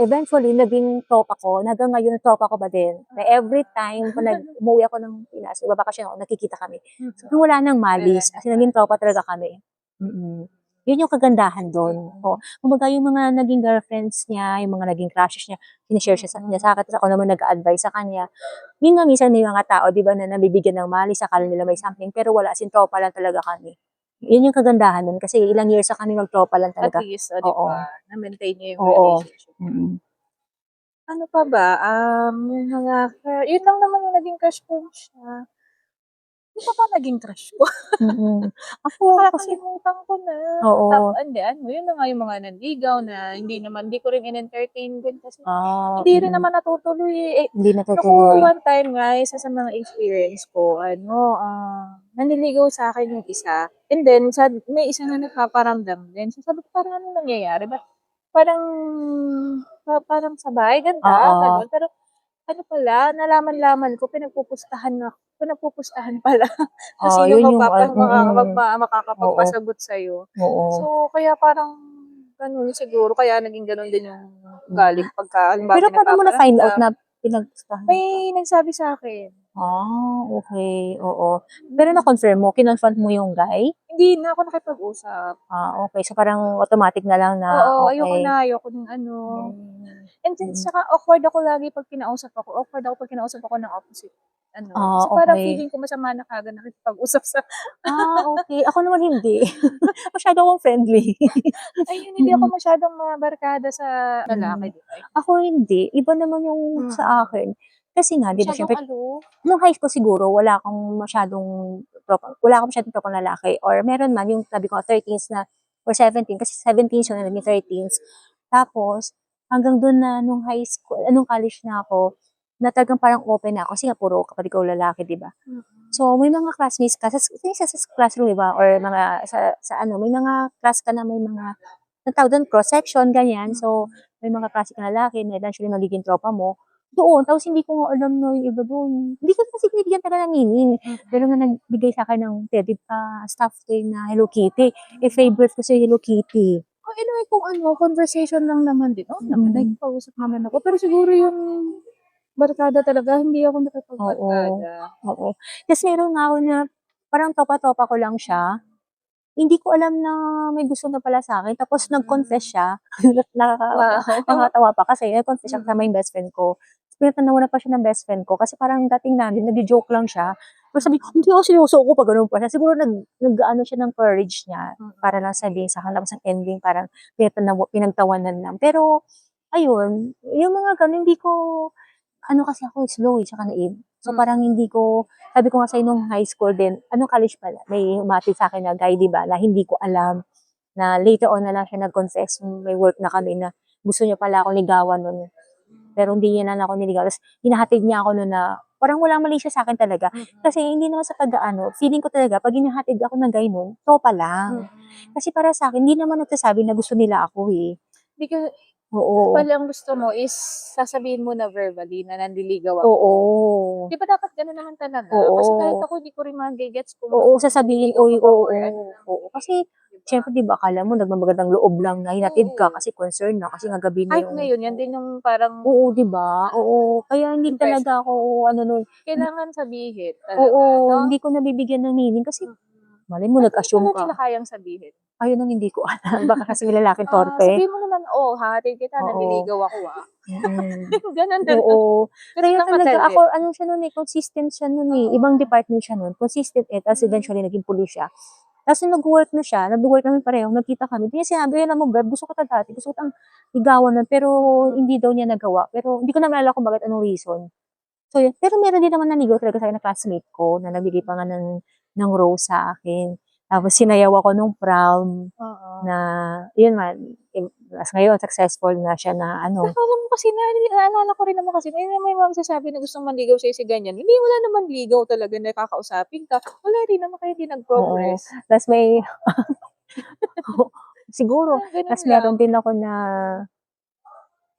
eventually naging tropa ko, na hanggang ngayon tropa ko pa din, na every time kung umuwi ako ng Pinas, nagbabakasyon ako, nagkikita kami. So wala ng malis, as in naging tropa talaga kami. Mm. Yun yung kagandahan dun, oo. Kumbaga yung mga naging girlfriends niya, yung mga naging crushes niya, shine-share niya sa'kin, tapos ako naman nag-a-advice sa kanya. Yun nga minsan may mga tao 'di ba na nabibigyan ng malis, akala nila may something, pero wala, as in tropa lang talaga kami. Yun yung kagandahan nun kasi ilang years na kami magtropa lang At talaga. least, 'di ba, Oo, na-maintain niyo yung oo. relationship. Mm. Ano pa ba, yung mga yun lang naman yung naging crush ko siya. Di pa ba naging crush ko? Mm. Ako kasi Nakakalimutan ko na. oo. Hindi ano, yun na nga yung mga nanligaw na hindi ko rin in-entertain din kasi hindi rin Mm. naman natutuloy, eh. Hindi Naku, natutuloy. one time nga, isa sa mga experience ko ano, nanliligaw sa'kin yung isa and then may isa na nagpaparamdam din. So sabi ko, "Parang anong nangyayari ba't parang parang sa bahay ganda," Oo. gano'n. Pero ano pala, nalaman-laman ko pinagpupustahan pala kung Oo, sino yun yung oo, makakapagpasagot sa'yo. oo. So, kaya parang gano'n siguro kaya naging gano'n din yung ugali Hmm. ko pagka halimbawa Pero may paano mo na-find out nagpaparamdam. na pinagpustahan ka? May nagsabi sa'kin. Okey, oo. Pero Mm. na-confirm mo, kinonfront mo yung guy? Hindi na ako nakipag-usap. Okey. So, parang automatic na lang na Oo, okey. ayoko ng ano. Hmm, And then mm. saka awkward ako lagi 'pag kinausap ako. Awkward ako 'pag kinausap ako ng opposite ano, kasi parang Okey. feeling ko masama na kaagad nakikipag-usap sa Okey. Ako naman hindi. Masyado akong friendly. ayun, hindi ako Mm, masyadong mabarkada sa lalaki, mm. 'di ba? Ako hindi, iba naman yung sa Mm. akin. Kasi nga 'di ba Masyadong siyempre aloof. nung high school siguro wala akong masyadong tropang lalaki or meron man yung sabi ko nga 13s na or 17 kasi 17s yun na naging 13s. Tapos hanggang dun na nung high school nung college na ako, na talagang parang open na ako kasi nga puro kapatid ko lalaki 'di ba? Mm. So may mga classmates ka sa classroom 'di ba or mga sa ano may mga class ka na may mga anong tawag dun cross section ganyan. So Mm. may mga klase kang lalaki na eventually magiging tropa mo. Doon, tapos hindi ko nga alam na yung iba dun, hindi ko kasi binibigyan talaga ng meaning. Mm. Meron nga nagbigay sa'kin ng stuffed toy na Hello Kitty, eh, favorite ko si Hello Kitty. Oh, anyway kung ano, conversation lang naman din, oo naman Mm, nakikipag-usap naman ako. Pero siguro yung barkada talaga hindi ako oo, nakipagbarkada. oo. Tas meron nga ako na parang tropa-tropa ko lang siya, hindi ko alam na may gusto na pala sa'kin tapos nag-confess Hmm. siya. Wow. Nakakatawa pa kasi nag-confess siya kasama Mm. yung bestfriend ko. Ta's pinatanawan pa siya ng bestfriend ko kasi parang dating namin nagjo-joke lang siya. Tapos sabi ko, "Hindi ako seryoso ako," pa gano'n pa siya. Siguro nag-aano siya ng courage niya para Mm. lang sabihin sa'kin tapos ang ending parang pinagtawanan lang. Pero ayun, yung mga gano'n hindi ko ano kasi ako slow, eh, tsaka naive. So, parang Mm. hindi ko sabi ko nga sa'yo nung high school din college pala, may humati sa'kin na guy 'di ba, na hindi ko alam, na later on na lang siya nag-confess nung may work na kami na gusto niya pala akong ligawan nun, pero hindi niya na ako niligawan. Ta's hinahatid niya ako nun na parang walang mali siya sa'kin talaga. Mm. Kasi hindi naman sa pag-aano, feeling ko talaga 'pag hinahatid ako ng guy nun, tropa lang. Mm. Kasi para sa'kin hindi naman nagsasabi na gusto nila ako, eh. Di ka Oo, pala ang gusto mo is sasabihin mo na verbally na nanliligaw ako. oo, 'Di ba dapat gano'n naman talaga? Kasi kahit oo. ako di ko rin magegets kung Oo, sasabihin, nanliligaw "Uy, ka ba oo, or ano lang, oo." Kasi 'di ba? siyempre 'di ba akala mo nagmamagandang loob lang na hinatid ka Oo. kasi concern na kasi nga gabi na Kahit yung ngayon yan din yung parang oo, 'di ba? Oo, kaya hindi talaga impression ako ko. ano nun, Kailangan sabihin oo, talaga 'no? hindi ko nabibigyan ng meaning kasi Mm. malay mo Ba't hindi nag-assume pala ka. nila kayang sabihin? Ayun ang hindi ko alam, baka kasi may lalaking torpe. Sabihin mo naman, "Oh, hahatid kita, Oo, nanliligaw ako, ah." mm. Gano'n na lang. Oo, Gano'n kaya lang talaga kadali. ako ano siya nun, eh, consistent siya nun, eh, ibang Oo. department siya nun, consistent, eh, ta's Hmm. eventually naging pulis siya. Ta's nung nag-work na siya, nagwo-work kami pareho, nagkita kami, di niya sinabi, "Alam mo Bev, gusto kita dati, gusto kitang ligawan nun," pero Mm. hindi daw niya nagawa, pero hindi ko na maalala kung bakit, anong reason. So yun, pero meron din naman naligaw talaga sa'kin na classmate ko na nagbigay pa nga ng rose sa akin. Tapos sinayaw ako nung prom Oo. na yun nga, ta's ngayon successful na siya na ano, Pero alam mo kasi naalala ko rin naman kasi may mga magsasabi na gustong manligaw sa'yo si ganyan. Hindi, wala namang ligaw talaga na kakausapin ka. Wala rin naman kaya hindi oo. nag-progress. Ta's may siguro, Parang gano'n ta's lang. meron din ako na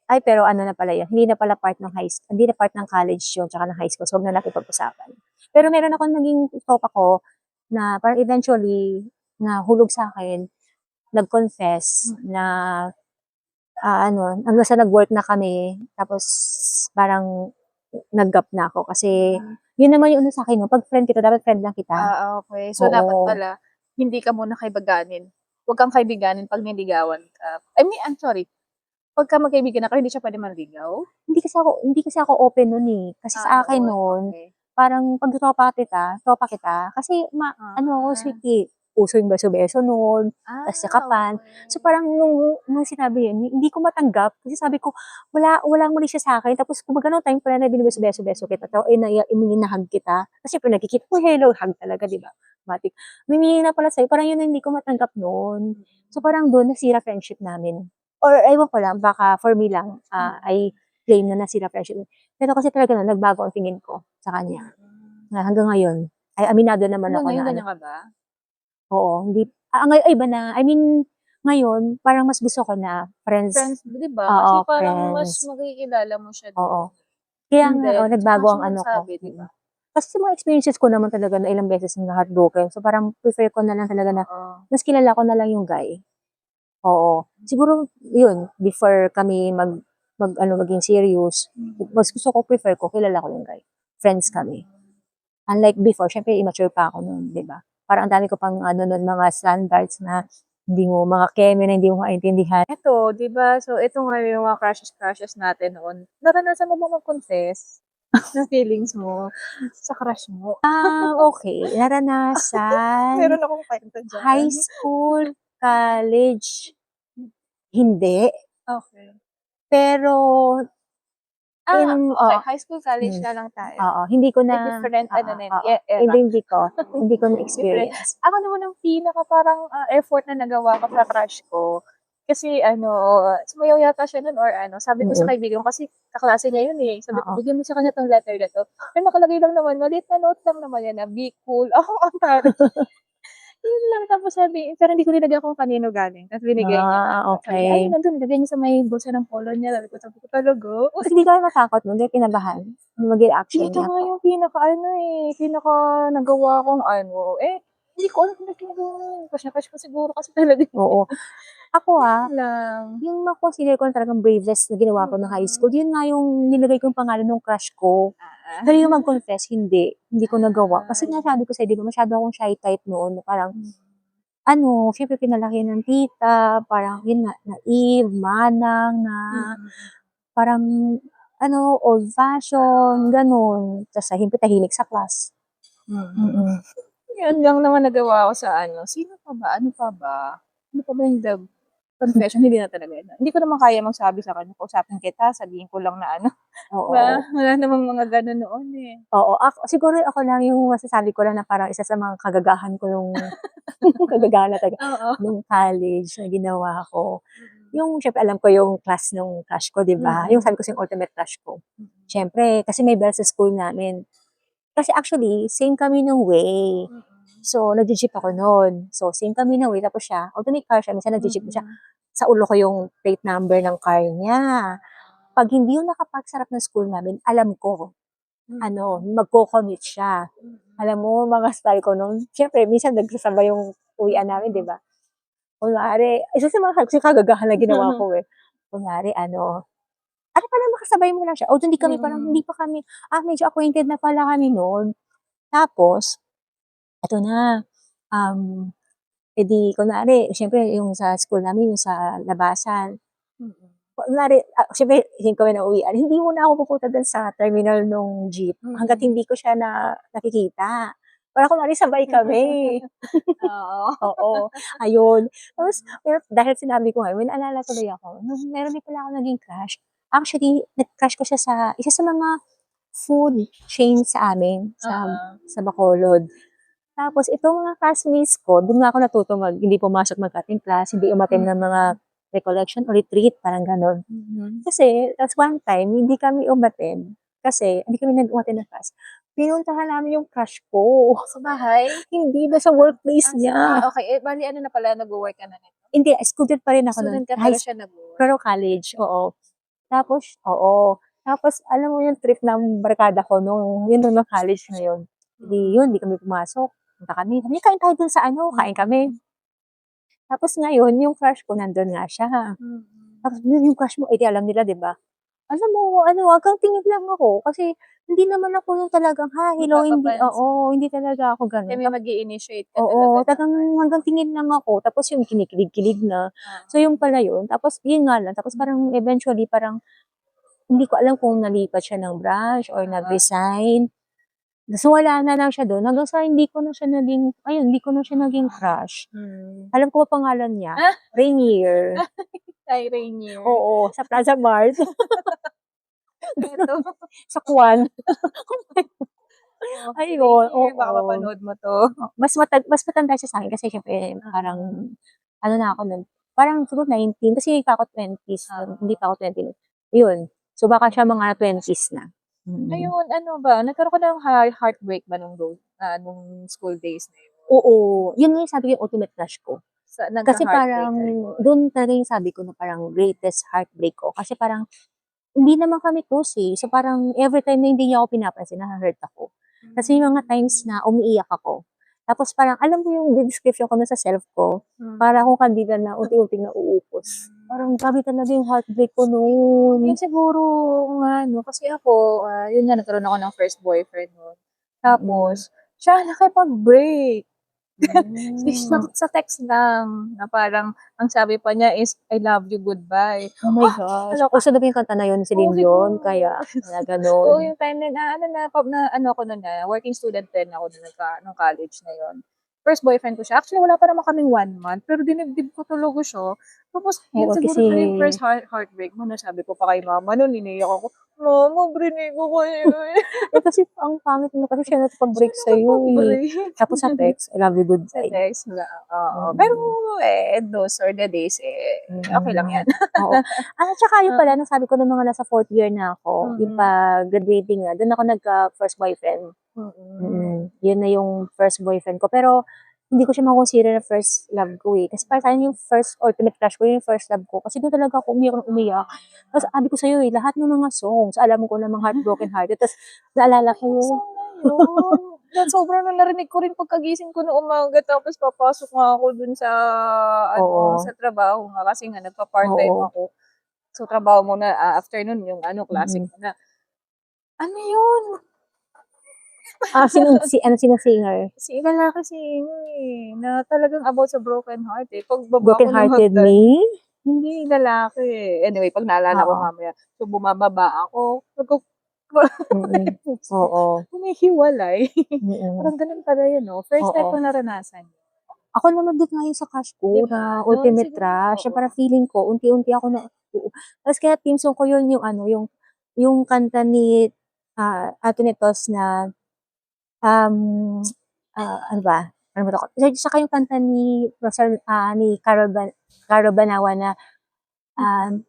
ay pero ano na pala yun, hindi na pala part ng hindi na part ng college yun tsaka ng high school, so wag na natin pag-usapan. Pero meron akong naging tropa ko na parang eventually nahulog sa'kin, nag-confess Mm. na, ano hanggang sa nag-work na kami tapos parang nag-gap na ako kasi Hmm. yun naman yung ano sa'kin 'no, 'pag friend kita dapat friend lang kita. Okey. So, dapat Oo, pala hindi ka muna kaibiganin. Huwag kang kaibiganin 'pag niligawan ka. I mean, I'm sorry, pagka magkaibigan na kayo hindi siya puwedeng manligaw? hindi kasi ako open nun, eh. Kasi sa akin Noon, nun, okey. parang 'pag tropa kita kasi ano ako Ah, sweet, eh. uso yung beso-beso noon, tas yakapan. So parang nung sinabi yun, hindi ko matanggap kasi sabi ko, walang mali siya sa'kin tapos kumbaga nung time pala na binibeso-beso kita humingi-hug kita. Kasi siyempre nagkikita ko, hello, hug talaga, 'di ba? Automatic. Humingi na pala sa'yo, parang yun ang hindi ko matanggap noon. So parang dun nasira friendship namin. Or ewan ko lang, baka for me lang, I claim na nasira friendship. Pero kasi talaga nun, nagbago ang tingin ko sa kanya. Na hanggang ngayon, ay aminado naman Hanggang ako ngayon na ganyan ka ba? oo, hindi ngayon iba na. I mean, ngayon parang mas gusto ko na friends, Friends, 'di ba? Kasi oo, parang mas friends, makikilala mo siya oo. doon. Kaya And nga, then, nagbago tsaka siya ang ano ko, nagsabi, 'di ba? Kasi sa mga experiences ko naman talaga na ilang beses na heartbroken, so parang prefer ko na lang talaga na Oo. mas kilala ko na lang yung guy. Oo. Siguro yun, before kami mag-ano, maging serious, mas gusto ko, prefer ko, kilala ko yung guy. Friends kami. Unlike before, syempre immature pa ako no'n, 'di ba? Parang ang dami ko pang ano no'n, mga standards na hindi mo mga keme na hindi mo maintindihan. Eto, 'di ba, so ito nga yung mga crushes natin noon. Naranasan mo ba mag-confess ng feelings mo sa crush mo? Okey, naranasan, Meron akong kwento high diyan. school, college, hindi. Okey. Pero Okey, oo, high school, college hmm, na lang tayo. oo, hindi ko May na different ano oo, na yun, oo, era. hindi ko Different. na-experience. Ako naman ang pinaka parang, effort na nagawa ko sa crush ko, kasi ano, sumayaw yata siya nun or ano, sabi ko sa Mm, kaibigan ko kasi kaklase niya yun, eh. Sabi ko, oo. "Bigyan mo sa kanya 'tong letter na 'to." Pero nakalagay lang naman, maliit na note lang naman yan na, "Be cool." Ako ang taray. Yun lang, tapos sabi pero hindi ko nilagyan kung kanino galing, tapos binigay niya. Sabi niya, "Ay, Okey. nandun nilagay niya sa may bulsa ng polo niya." Sabi ko, "Talaga?" Tapos hindi ka natakot nun, hindi kinabahan? Yung maging reaction Ito niya? nga yung pinaka-ano, pinaka nagawa kong ano, hindi ko alam kung ba't ginagawa ko yun, crush na crush ko siguro kasi talaga Oo. Ako, yun lang. yung ma-consider ko na talagang bravest na ginawa ko nung high school, yun nga yung nilagay ko yung pangalan nung crush ko. Ah, Pero yung mag-confess, hindi ko nagawa. Kasi nga yun. sabi ko sa'yo, 'di ba masyado akong shy type noon, na parang ano, siyempre pinalaki ng tita, parang yun nga, naive, manang, na parang ano, old fashion, gano'n. Tas tahimik sa class. Mm. Mm. Yun lang naman nagawa ko sa ano, sino pa ba, ano pa ba? Ano pa ba yung confession, hindi na talaga yun. Hindi ko naman kaya magsabi sa kanya, kausapin kita, sabihin ko lang na ano, 'di ba? Oo. Wala namang mga gano'n noon, eh. Oo, siguro ako lang yung masasabi ko lang na parang isa sa mga kagagahan ko nung kagagahan na talaga, Oo. nung college na ginawa ko. Yung siyempre alam ko yung class nung crush ko, 'di ba? Yung Mm. sabi ko sa'yo ultimate crush ko. Siyempre kasi may bell sa school namin. Kasi actually same kami ng way. So, nagje-jeep ako nun. So, same kami ng way tapos siya, although may car siya, minsan nagje-jeep din siya. Mm. Sa ulo ko yung plate number ng car niya. 'Pag hindi yung naka-park sa harap ng school namin, alam ko ano, magco-commute siya. Alam mo mga style ko nun, siyempre minsan nagsasabay yung uwian namin, 'di ba? Kunwari, isa sa mga kagagahan na ginawa ko, eh. Kunwari ano pala makasabay mo lang siya, although hindi pa kami, medyo acquainted na pala kami nun. Tapos, eto na, um, kunwari siyempre yung sa school namin, yung sa labasan, kunwari, siyempre hindi kami nauwian, hindi muna ako pupunta dun sa terminal nung jeep hangga't Mm. hindi ko siya nakikita. Para kunwari sabay kami. Oo. Oo, ayun. Tapos pero dahil sinabi ko nga, may naalala tuloy ako, nung meron din pala akong naging crush. Actually, nag-crush ko siya sa isa sa mga food chain sa amin, Oo. sa Bacolod. Tapos itong mga classmates ko, dun nga ako natuto hindi pumasok mag-cutting class, hindi umattend ng mga recollection o retreat, parang gano'n. Mm. Kasi ta's one time hindi kami umattend, kasi hindi kami umattend ng class. Pinuntahan namin yung crush ko. Sa bahay? Hindi, nasa workplace niya. Okey, bale ano na pala, nagwo-work ka na nito? Hindi, student pa rin ako nun, Student ka pero siya nagwo-work? pero college, oo. Tapos oo. Tapos alam mo yung trip ng barkada ko nung college na yun, di kami pumasok, punta kami, sabi niya, "Kain tayo dun sa ano," kain kami. Tapos ngayon yung crush ko nandun nga siya. Tapos yun yung crush mo, di alam nila, 'di ba? Alam mo ano, hanggang tingin lang ako kasi hindi naman ako yung talagang, "Hi, hello," hindi, Magpapapansin. oo, hindi talaga ako Time gano'n. yung mag-i-initiate ka talaga Oo, na talagang hanggang tingin lang ako tapos yung kinikilig-kilig na. So oo. yun pala yun, tapos yun nga lang, tapos parang eventually parang hindi ko alam kung nalipat siya ng branch or Oo. nag-resign. So, wala na lang siya dun hanggang sa hindi ko na siya naging crush. Alam ko pa pangalan niya, Ah, Rainier. Kay Rainier. Oo, sa Plaza Mart, Eto, sa Kwan. oh, si Ayun, Rainier, baka oo. mapanood mo 'to. Mas matanda siya sa'kin kasi siyempre parang ano na ako nun, parang siguro 19 kasi hindi pa ako 20s nun, Oo. hindi pa ako 20 nun. Yun, so baka siya mga 20s na. Mm. Ayun, ano ba, nagkaroon ka ng heartbreak ba nung school days na yun? Oo, yun nga yung sabi ko yung ultimate crush ko. Kasi Nagka-heartbreak parang ka rin? dun talaga yung sabi ko na parang greatest heartbreak ko kasi parang hindi naman kami close, eh. So, parang everytime na hindi niya ako pinapansin nahu-hurt ako. Kasi may mga times na umiiyak ako. Tapos parang alam mo yung description ko na sa self ko, Hmm. para akong kandila na unti-unting nauubos. Parang grabe talaga yung heartbreak ko Yun noon. siguro nga 'no, kasi ako, yun nga nagkaroon ako ng first boyfriend nun. Mm. Tapos siya nakipag-break. Hmm. Sa text lang na parang ang sabi pa niya is, "I love you, goodbye." Oh my gosh. Hala Uso na ba yung kanta na yun, oo Celine Dion? siguro. Kaya Oo, gano'n. yung time na ano ako nun, working student din ako nun nung college na yun. First boyfriend ko siya. Actually, wala pa naman kaming 1 month, pero dinibdib ko talaga siya. Tapos yun Oo, siguro kasi na yung first heartbreak mo na sabi ko pa kay mama nun, iniiyak ako, "Mama, brinig ako yun." kasi ang pangit mo kasi siya Siya nakipag-break sa'yo, eh. nakipag-break. Tapos sa text, I love you, Sa goodbye. text lang, oo. Pero, Mm. those are the days, okey lang Mm, yan. oo. Tsaka yun Oo, pala nasabi ko nung mga nasa 4th year na ako, yung mm, pa-graduating na, dun ako nagka-first boyfriend. mm. Yun na yung first boyfriend ko. Pero hindi ko siya ma-consider na first love ko, eh. Kasi para sa'kin yung first ultimate crush ko, yun yung first love ko. Kasi dun talaga ako umiyak ng umiyak. Tapos sabi ko sa'yo, eh, lahat ng mga songs, alam ko namang heartbroken hearted. Tapos naalala Ano ko yung yung song na yun? Na sobrang nung narinig ko rin pagkagising ko nung umaga tapos papasok nga ako dun sa oo, sa trabaho nga kasi nga nagpa-part-time oo, ako. So, trabaho muna, afternoon yung klase mm. ko na. Ano yun? Sinong singer? Si lalaki si na talagang about sa broken heart, 'Pag baba Broken ako ng Hearted hagdan Me? hindi lalaki, Anyway, 'pag naalala ko Oo, mamaya. So, bumababa ako, mm. Oo, humihiwalay. mm. Parang gano'n pala 'yun 'no, first time Oo. ko naranasan. Ako naman din nga yung sa crush 'Di ko ba? na Do'n ultimate siguro crush, yung oo. parang feeling ko unti-unti ako na oo. Tapos kaya theme song ko yun yung ano, yung kanta ni, Atonetos na, um, ano ba? Ano ba 'to? Tsaka yung kanta ni Carol Banawa na, um,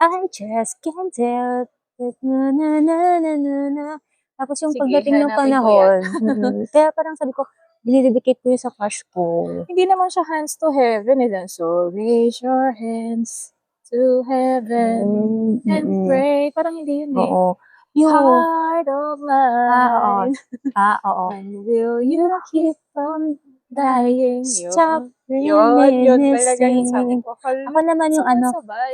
I just can't help it na na na na na na. Tapos yung Sige, pagdating ng hanapin ko 'yan. panahon kaya parang sabi ko dinededicate ko yun sa crush ko. Hindi naman siya Hands to Heaven, So raise your hands to heaven Mm, and mm. pray. Parang hindi 'yun, Oo. Yung Heart of oo. mine, Oo. when will you You keep on dying? stop 'Yun talaga yung sabi reminiscing. ko, Ako hala, naman yung ano, sabay-sabay.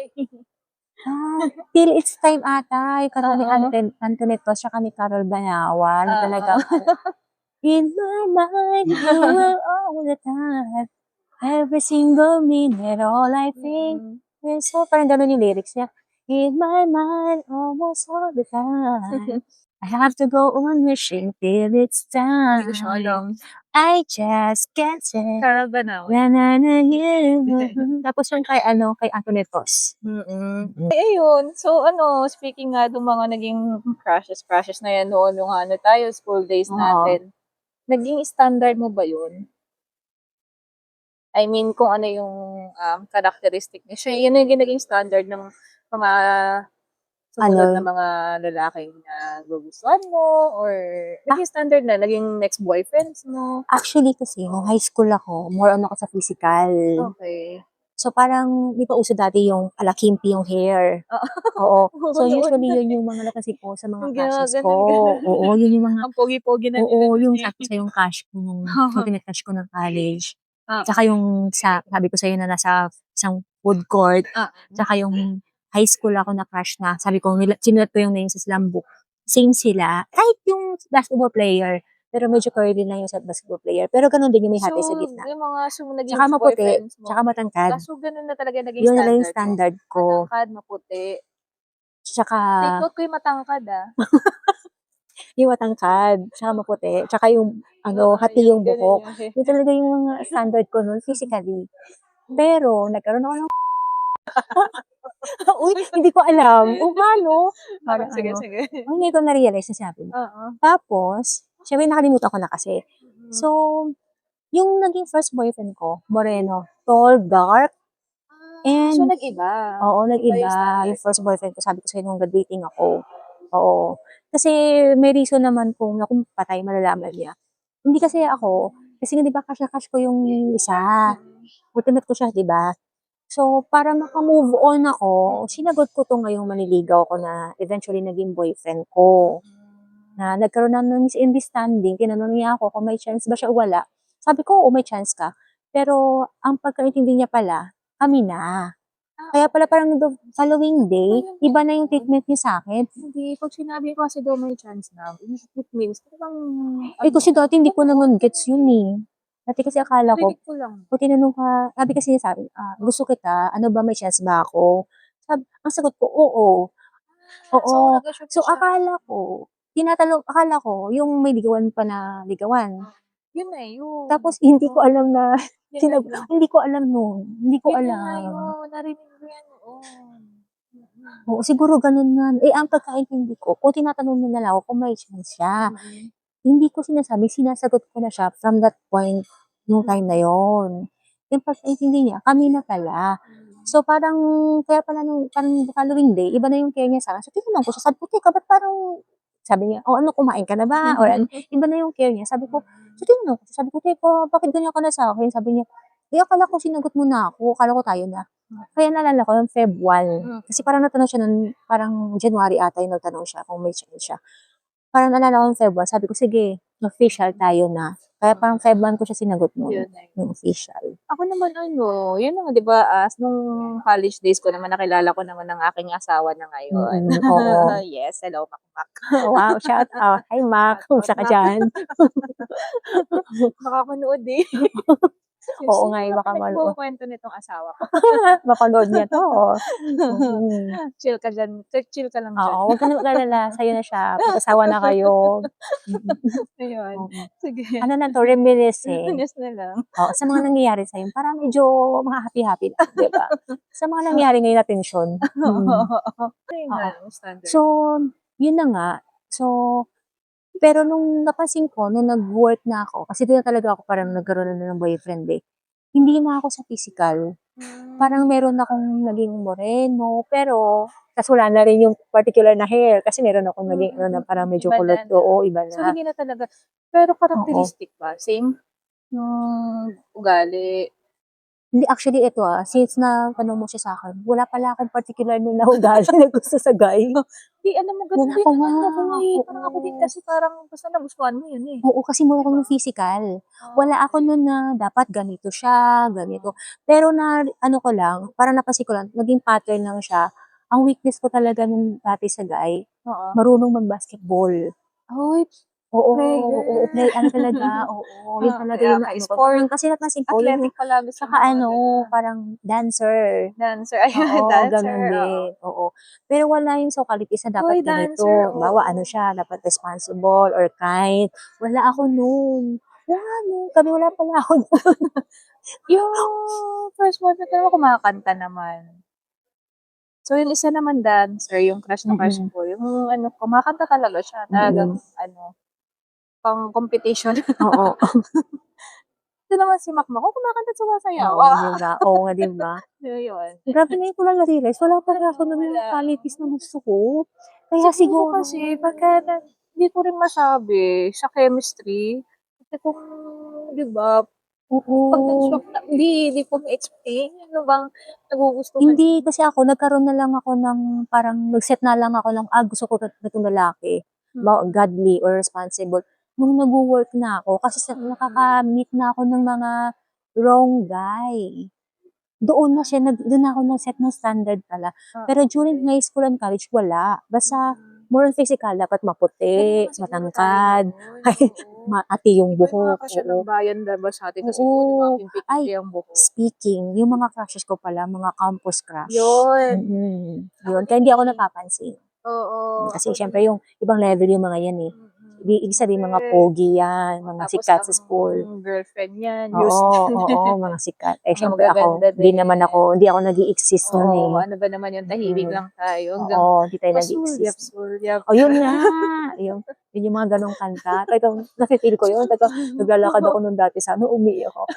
Till It's Time ata, yung kanta ni Oo, Antoinette tsaka ni Carol Banawa na oo. talagang ano, in my mind you were all the time, every single minute, all I think Mm. is so parang gano'n yung lyrics niya. In my mind almost all the time, I have to go on wishing till it's Hindi ko siya time. alam. I just can't say Carol Banawe. na na na you. Tapos yung kay ano, kay Antonetos. Mm. Eh, ayun. So speaking nga nung mga naging crushes na 'yan noon nung tayo school days Oo. natin, naging standard mo ba 'yun? I mean kung ano yung, characteristic niya, yun yung naging standard ng mga sumunod na Ano, mga lalaking nagugustuhan mo or ah, naging standard na, naging next boyfriends mo? actually kasi nung high school ako, more on ako sa physical. Okey. So parang 'di ba uso dati yung kimpi yung hair, oo. Oo, So noon usually nga, yun yung mga napansin ko sa mga yung crushes ko, ginaganon-ganon. oo, yun yung mga Ang pogi-pogi na nila oo, nun, yung sabi ko sa'yo yung crush ko nung ultimate crush ko ng college. Oo, Tsaka yung sabi ko sa'yo na nasa isang food court, oo. tsaka yung high school ako na crush na sabi ko sinulat ko yung name sa slam book, same sila. Kahit yung basketball player, pero medyo curly lang yung sa basketball player, pero gano'n din yung may So, hati sa gitna. yung mga naging Tsaka maputi, boyfriends mo, tsaka matangkad. so ganun na talaga naging Yun na lang yung standard mo? standard ko. Matangkad, maputi. Tsaka Take note ko yung matangkad, Yung matangkad, tsaka maputi, tsaka yung hati yung buhok. Yun talaga yung mga standard ko nun physically. Pero nagkaroon ako ng uy, hindi ko alam kung paano. Parang Sige, sige. ngayon ko na-realize na sinabi mo. Oo. Tapos, syempre nakalimutan ko na kasi. Mm. So, yung naging first boyfriend ko, moreno, tall, dark, So, and nag-iba. oo, Iba yung nag-iba. standard. Yung first boyfriend ko, sabi ko sa'yo nung graduating ako. Oo. Kasi may reason naman kung patay, malalaman niya. Hindi kasi ako, kasi nga 'di ba crush na crush ko yung isa. Ultimate ko siya, 'di ba? So, para maka-move on ako, sinagot ko 'tong ngayong manliligaw ko na eventually naging boyfriend ko. Na nagkaroon na ng misunderstanding, tinanong niya ako kung may chance ba siya o wala. Sabi ko, oo, may chance ka. Pero ang pagkaintindi niya pala, kami na. Kaya pala parang the following day, iba na yung treatment niya sa akin. Hindi, pag sinabi ko kasi daw may chance na, it means talagang, Kasi dati hindi ko naman gets yun eh. Dati kasi akala ko, narinig ko lang. kung tinanong ka, sabi kasi niya sa akin, gusto kita, ano ba, may chance ba ako? Ang sagot ko, oo. Oo. nag-assume So, siya. akala ko, yung may ligawan pa na ligawan. Yun na yun. Tapos, hindi ko alam na, Yun na yun. hindi ko alam nun. Hindi ko Yun na nga alam. yun. Narinig ko yan. Oo. Oo, siguro ganun nga. Ang pagkaintindi ko, kung tinatanong niya na lang ako kung may chance siya, hindi ko sinasagot ko na siya from that point, nung time na yon. Yung pagkaintindi niya, kami na pala. So, kaya pala parang the following day, iba na yung care niya sa akin. So, tinanong ko siya, sabi ko, teka, ba't parang, sabi niya, ano, kumain ka na ba? Or ano, iba na yung care niya. Sabi ko, so tinanong ko, sabi ko, teka, bakit ganyan ka na sa akin? Sabi niya, akala ko sinagot mo na ako, akala ko tayo na. Kaya naalala ko, yung Feb 1, kasi parang natanong siya nun, parang January ata yung nagtanong siya kung may chance siya. Parang naalala ko yung Feb 1, sabi ko, sige, official tayo na. Kaya parang Feb 1 ko siya sinagot nun, Yun na yun. yung official. Ako naman yun naman 'di ba, nung college days ko naman nakilala ko naman ang aking asawa na ngayon. Oo. Yes, hello Makmak. Wow, shout out. Hi, Mac. Kumusta ka dyan? Nakakanood eh. Oo nga, baka Nagkukuwento nitong asawa ko. mapanood niya to. Chill ka diyan, chill ka lang diyan. Oo, huwag ka nang mag-alala. Sa'yo na siya. Mag-asawa na kayo. Ayun, Oo. sige. Ano lang 'to, reminiscing. Honest na lang. Oo, sa mga nangyayari sa'yo, parang medyo mga happy-happy lang, 'di ba? Sa mga nangyayari ngayon na tensyon. Ayun Oo. nga, standard. So, yun na nga. So, pero nung napansin ko, nung nag-work na ako, kasi doon na talaga ako parang nagkaroon na ng boyfriend eh. Hindi na ako sa physical. Parang meron akong naging moreno, pero tas wala na rin yung particular na hair. Kasi meron akong naging na parang medyo Iba kulot. na. Oo, iba So, na. hindi na talaga. Pero Oo. characteristic ba? Same? Yung ugali? Hindi, actually, ito since na tanong mo siya sa akin, wala pala akong particular na ugali na gusto sa guy. Di, alam mo, ganun Wala din pala. naman ako eh. Parang ako Oo. din kasi parang basta nagustuhan mo yun eh. Oo, kasi more ako ng physical. Wala ako nun na dapat ganito siya, ganito. Pero ano ko lang, parang napansin ko lang, naging pattern lang siya. Ang weakness ko talaga nung dati sa guy, Oo. marunong mag-basketball. Ay, Oo, player. play, talaga, oo. Yun talaga Kaya yung ano ko. Parang kasi napansin ko, athletic pala gusto tsaka mo. parang dancer. Dancer. Ayun, Oo, dancer. ganun Oo. din, oo. Pero wala yung so qualities na dapat Uy, ganito. dancer. Halimbawa, ano siya, dapat responsible or kind. Wala ako nun. Wala pala ako nun. Yung first boyfriend ko naman kumakanta naman. So, yung isa naman dancer, yung crush na crush ko, yung ano, kumakanta talaga siya. Talagang, pang competition. Oo. Ito naman si Makmak, kumakanta at sumasayaw. Oo, di ba? Oo nga, di ba? Yun. Grabe na ko lang na-realize, wala pala ako nun yung Wala. qualities na gusto ko. Kaya siguro, kasi, hindi ko rin masabi sa chemistry. Kasi kung, di ba, pag oo. nag-shock na, hindi ko ma-explain. Ano bang nagugustuhan Hindi, mo? kasi ako, nagkaroon na lang ako ng, parang nag-set na lang ako ng, gusto ko itong lalaki. Godly or responsible. Nung nag-work na ako, kasi nakaka-meet na ako ng mga wrong guy. Doon na ako nag-set ng standard pala. Pero during high school and college, wala. Basta, more on physical, dapat maputi, matangkad, maati yung buhok. Iba siya ng Oo. bayan diba sa atin kasi Oo. mga pimpik ang buhok. Speaking, yung mga crushes ko pala, mga campus crush. Yun. Yun. Kaya hindi ako napapansin. Oo. Kasi syempre yung ibang level yung mga yan eh. ibig sabihin mga pogi yan, mga Tapos sikat sa ang school. girlfriend niyan, Oo, used oo, mga sikat. Eh, mga syempre ako, magaganda hindi ako nag-i-exist nun Oo, eh. ano ba naman yun, tahimik Mm. lang tayo hanggang Oo, hindi tayo nag-i-exist. pasulyap-sulyap. O yun nga, yun yung mga ganong kanta. Talagang nafe-feel ko yun. Talagang naglalakad ako nung dati sa umiiyak ako.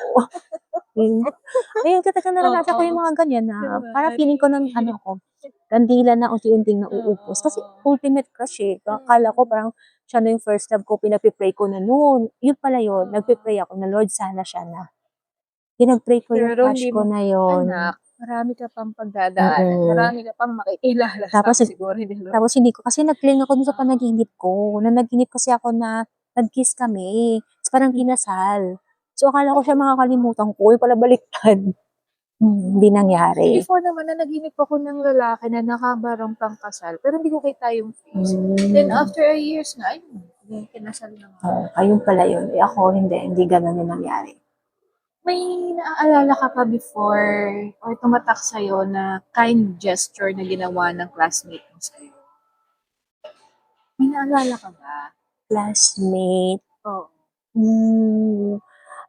Yun. Ayun, talagang naranasan ko yung Oo, mga ganyan na diba? parang feeling ko ng ano ko, kandila na unti-unting nauubos. Kasi ultimate crush eh. Akala ko parang siya na yung first love ko, pinagpipray ko na noon. Yun pala yun, nagpipray ako na Lord, sana siya na. Pinagpray ko yung Pero crush hindi ko mo na yun. anak, marami ka pang pagdadaanan, Mm. marami ka pang makikilala Tapos, sabi siguro ni Lord. tapos hindi ko, kasi nag-cling ako dun sa panaginip ko. Nanaginip kasi ako na nag-kiss kami. Tapos parang kinasal. So, akala ko siya makakalimutan ko. Yung pala baliktad. Hindi nangyari. Before naman nanaginip ako ng lalaki na nakabarang pang kasal, pero hindi ko kita yung face. Then Hmm. after a years na, ayun, kinasal na nga. Oh, ayun pala yun. Eh, ako, hindi ganun yung nangyari. May naaalala ka pa before or tumatak sa'yo na kind gesture na ginawa ng classmate mo sa'yo? May naalala ka ba? Classmate. Oo. Hmm,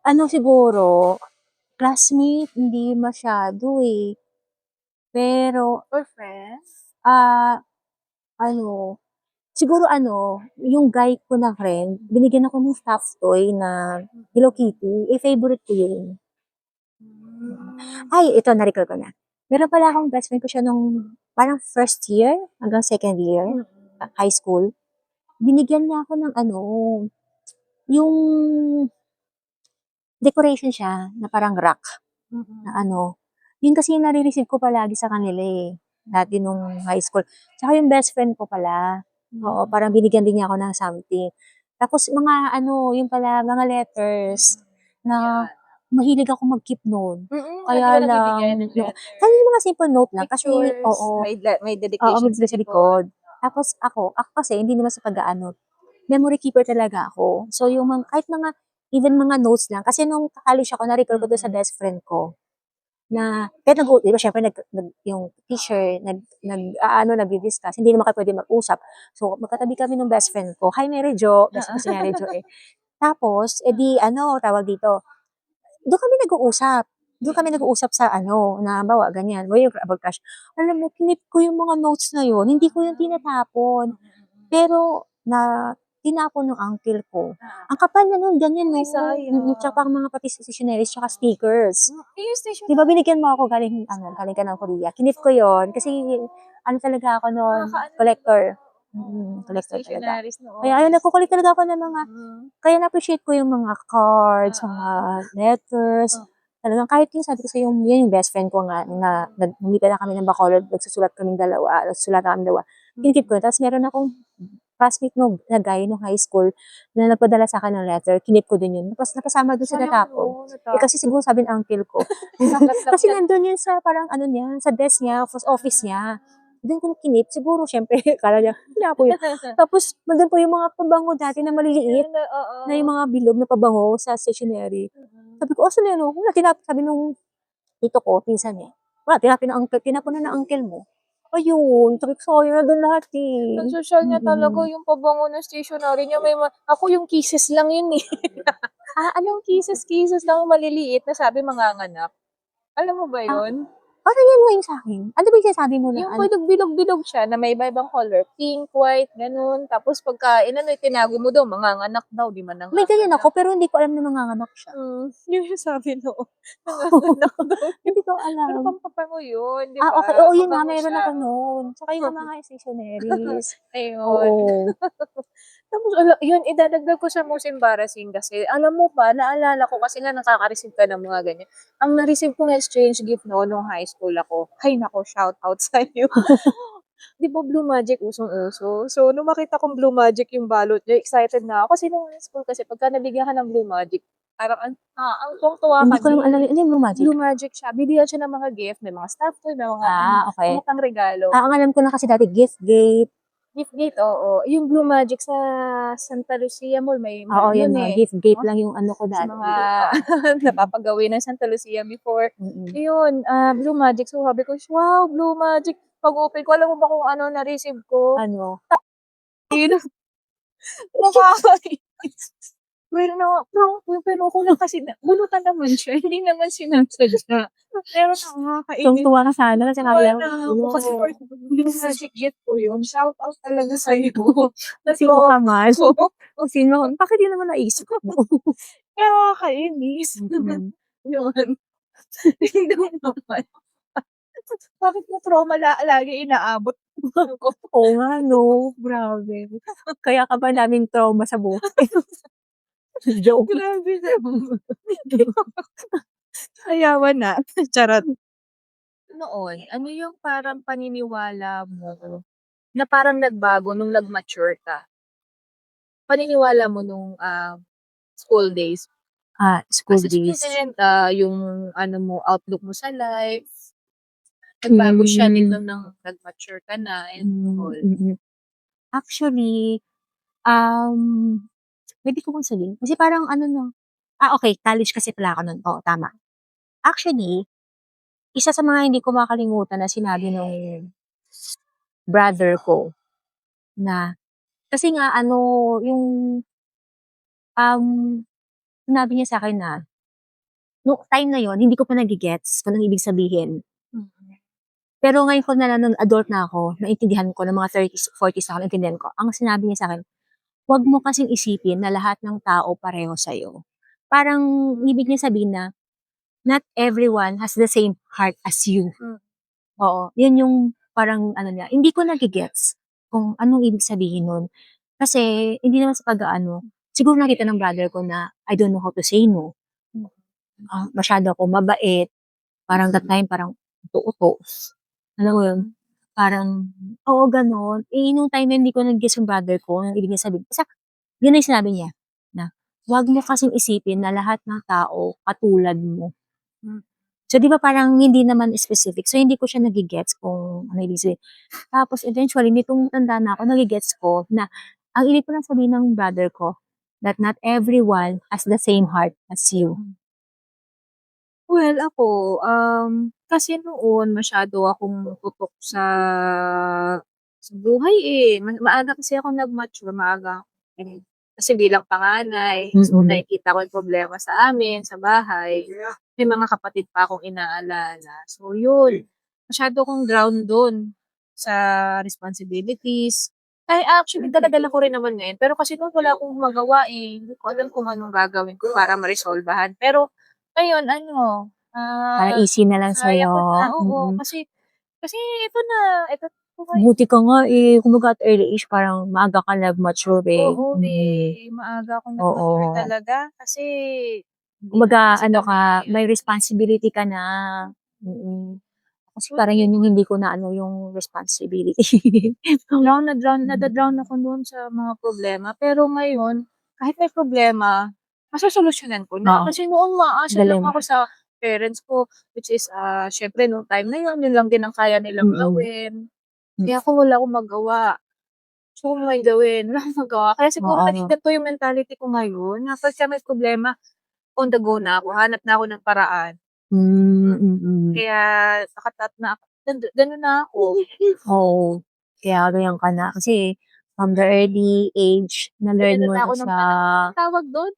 ano siguro, classmate, hindi masyado eh. Pero, Or friends? ano, siguro yung guy ko na friend, binigyan ako ng stuffed toy na Hello Kitty. Eh, favorite ko yun. Hmm. Ay, ito, na-recall ko na. Meron pala akong best friend ko siya nung parang first year hanggang second year, Mm. high school. Binigyan niya ako ng yung decoration siya na parang rock Mm. na yun kasi yung nare-receive ko palagi sa kanila eh, dati nung high school. Tsaka yung best friend ko pala, oo, parang binigyan din niya ako ng something. Tapos mga yung pala, mga letters na Yan. mahilig ako mag-keep nun. Lagi Kaya ka nagbibigay lang, ng letter, kaya yung mga simple note lang kasi, pictures, oo, may oo, dedication sa sa likod. likod. Tapos ako kasi hindi naman sa pag-aano, memory keeper talaga ako. So yung kahit even mga notes lang, kasi nung college ako, na-recall ko doon sa best friend ko, na kahit di ba syempre yung teacher, nagdi-discuss, hindi naman kayo pwede mag-usap. So magkatabi kami ng best friend ko. Hi, Mary Jo. Best friend ko si Mary Jo eh. Tapos, tawag dito, doon kami nag-uusap. Doon kami nag-uusap sa na bawa ganyan, yung about crush. Alam mo, kinip ko yung mga notes na yun, hindi ko yung tinatapon. Pero, tinapon ng uncle ko. Ang kapal na nun, ganyan Ay, no. sayang. Tsaka mga pati stationeries, tsaka stickers. Yung station Di ba binigyan mo ako galing ka ng Korea? Kinip ko yon kasi talaga ako noon, collector. Collector talaga. stationaries noon. Kaya ayun, nagko-collect talaga ako ng mga, Mm. kaya na-appreciate ko yung mga cards, mga letters. Talagang kahit yung sabi ko sa yung best friend ko nga, na nagmita na kami ng Bacolod, nagsusulat kaming dalawa, nagsusulat kami dalawa. Kinikip ko. Tapos meron akong classmate na guy nung high school na nagpadala sa akin ng letter, kinip ko din yun. Tapos napasama dun sa Sayang natapon. no, Eh kasi siguro sabi ng uncle ko, kasi nandun yun sa parang niya, sa desk niya, office niya. Doon ko kinip, siguro syempre, kala niya, po yun. Tapos, nandun po yung mga pabango dati na maliliit, na yung mga bilog na pabango sa stationery. Sabi ko, asan yan? Wala, sabi nung tito ko, pinsan niya. Wala, tinapon na ng uncle mo. Ayun, sabi ko, sayang na doon lahat eh. Ang social niya talaga yung pabango ng stationery niya. Ako yung kisses lang yun eh. Anong kisses lang maliliit na sabi manganganak. Alam mo ba yun? Parang yan nga yung sa'kin. Ano ba yung sinasabi mo na Yung bilog-bilog siya na may iba-ibang color. Pink, white, ganun. Tapos pagka tinago mo daw, manganganak daw, di man may ganyan nanganganak. ako, pero hindi ko alam na manganganak siya. Yun yung sabi noon. Nanganganak daw. Hindi ko Pero alam. pampapango yun, di ba? Okay. Oo, yun nga, Mabango meron siya. ako noon. Tsaka yung mga stationaries. Ayun. Oo. Tapos, yun, idadagdag ko sa most embarrassing kasi, alam mo ba, naalala ko kasi nga nakaka-receive ka ng mga ganyan. Ang na-receive kong exchange gift noon nung high school ako, ay nako, shout out sa iyo. Di ba Blue Magic usong-uso? So, nung makita kong Blue Magic yung balot niya, excited na ako. Kasi nung high school kasi, pagka nabigyan ka ng Blue Magic, parang ang tuwang-tuwa Hindi ka ko naman alam, ano yung Blue Magic? Blue Magic siya. Bibigyan siya ng mga gift, may mga stuff toy, may mga Okay. mga pang regalo. Ang alam ko na kasi dati, gift gate. Gift gate, oo. Yung Blue Magic sa Santa Lucia Mall, may Oo, yun yun eh. gift gate lang yung ano ko Sa dati. mga napapagawin ng Santa Lucia before. Mm-mm. Yun, Blue Magic. So, sabi ko, wow, Blue Magic. Pag-open ko, alam mo ba kung ano na-receive ko? Ano? Yun, Nakakainis. Pero ako lang kasi bunutan naman siya, hindi naman sinasadya. Pero nakakainis. Tuwang-tuwa ka sana kasi sabi Tuwa mo, na ako kasi magic gift ko yun. Shout out talaga sa'yo. sino ka man? O sino, bakit di naman naisip mo? Nakakainis. Mm. Yun. Hindi naman. Bakit mo trauma lagi inaabot ko? Oo nga, no? Grabe. Kaya ka ba naming trauma sa buhay? Joke. Grabe naman. Ayawan na. Charot. Noon, ano yung parang paniniwala mo na parang nagbago nung nag-mature ka? Paniniwala mo nung school days. School As a days. student, yung ano mo, outlook mo sa life, nagbago siya nito nang nag-mature ka na and all. Actually, pwede ko bang sabihin? Kasi parang ano no, okay, college kasi pala ako nun. Oo, tama. Actually, isa sa mga hindi ko makalimutan na sinabi nung brother ko na, kasi nga ano, yung, um, sinabi niya sa akin na, nung time na yon hindi ko pa nagigets kung anong ibig sabihin. Mm. Pero ngayon ko na lang nung adult na ako, naintindihan ko ng mga 30s, 40s na ako, naintindihan ko. Ang sinabi niya sa akin, "Wag mo kasing isipin na lahat ng tao pareho sa'yo." Parang ibig niya sabihin na, not everyone has the same heart as you. Mm. Oo, yun yung parang ano niya, hindi ko nage-gets kung anong ibig sabihin nun. Kasi hindi naman sa pag-aano, siguro nakita ng brother ko na I don't know how to say no. Masyado akong mabait, parang that time parang uto-uto. Alam mo yun? Parang, oo, gano'n. Nung time na hindi ko nag-gets yung brother ko, anong ibig niya sabihin. Basta, yun na yung sinabi niya, na, "Wag mo kasing isipin na lahat ng tao katulad mo." Hmm. So, di ba parang hindi naman specific. So, hindi ko siya nage-gets kung ano ibig sabihin. Tapos, eventually, nitong tanda na ako, nage-gets ko na, ang ibig ko lang sabihin ng brother ko, that not everyone has the same heart as you. Well, ako, kasi noon masyado akong tutok sa buhay, eh. Maaga kasi ako nag-mature, maaga kasi bilang panganay, so Mm. nakikita ko yung problema sa amin, sa bahay. May mga kapatid pa akong inaalala. So yun, masyado akong drown dun sa responsibilities. Ay, actually dala-dala ko rin naman ngayon, pero kasi noon wala akong magawa, eh. Hindi ko alam kung anong gagawin ko para maresolbahan. Pero ngayon ano, Parang easy na lang kaya sa'yo. ko na, oo. Mm. Kasi ito Buti ka nga eh, kumbaga at early age parang maaga ka nag-mature eh. oo, eh, maaga akong nag-mature Oo. talaga kasi hindi na Kumbaga kasi ano kami ka, ngayon. may responsibility ka na. Kasi parang yun yung hindi ko na ano yung responsibility. Nada-drown ako noon sa mga problema, pero ngayon kahit may problema, masosolusyunan ko na. Oo, Kasi noon umaasa lang galing. ako sa parents ko, which is, siyempre nung time na yun lang din ang kaya nilang gawin. Kaya ako wala akong magawa. Gusto ko may gawin, wala akong magawa. Kaya siguro naging Oo. ganito yung mentality ko ngayon, na pagka may problema, on the go na ako, hanap na ako ng paraan. Mm. Kaya nakatat na ako, gano'n na ako. Oo, kaya ganyan ka na. Kasi from the early age, na-learn Pinadala mo na ako ng sa tawag dun,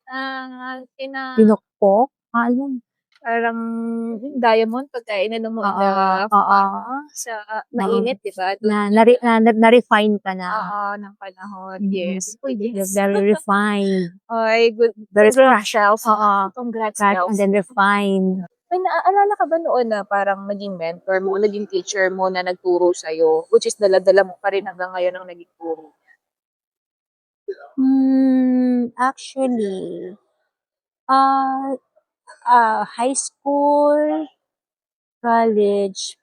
pinokpok? Ano? parang yung diamond pagka ininom mo in Oo, the oo, sa oo. mainit, 'di ba? Dun Na-refine ka na. oo, ng panahon, Mm. yes. Uy, You're yes. very refined. Ay, good. Very Congrats, Shelf. Oo, Congrats, fresh and Shelf. then refined. May naaalala ka ba noon na parang naging mentor mo, naging teacher mo na nagturo sa'yo, which is dala-dala mo pa rin hanggang ngayon ang naging guro? Actually, ah, high school, college,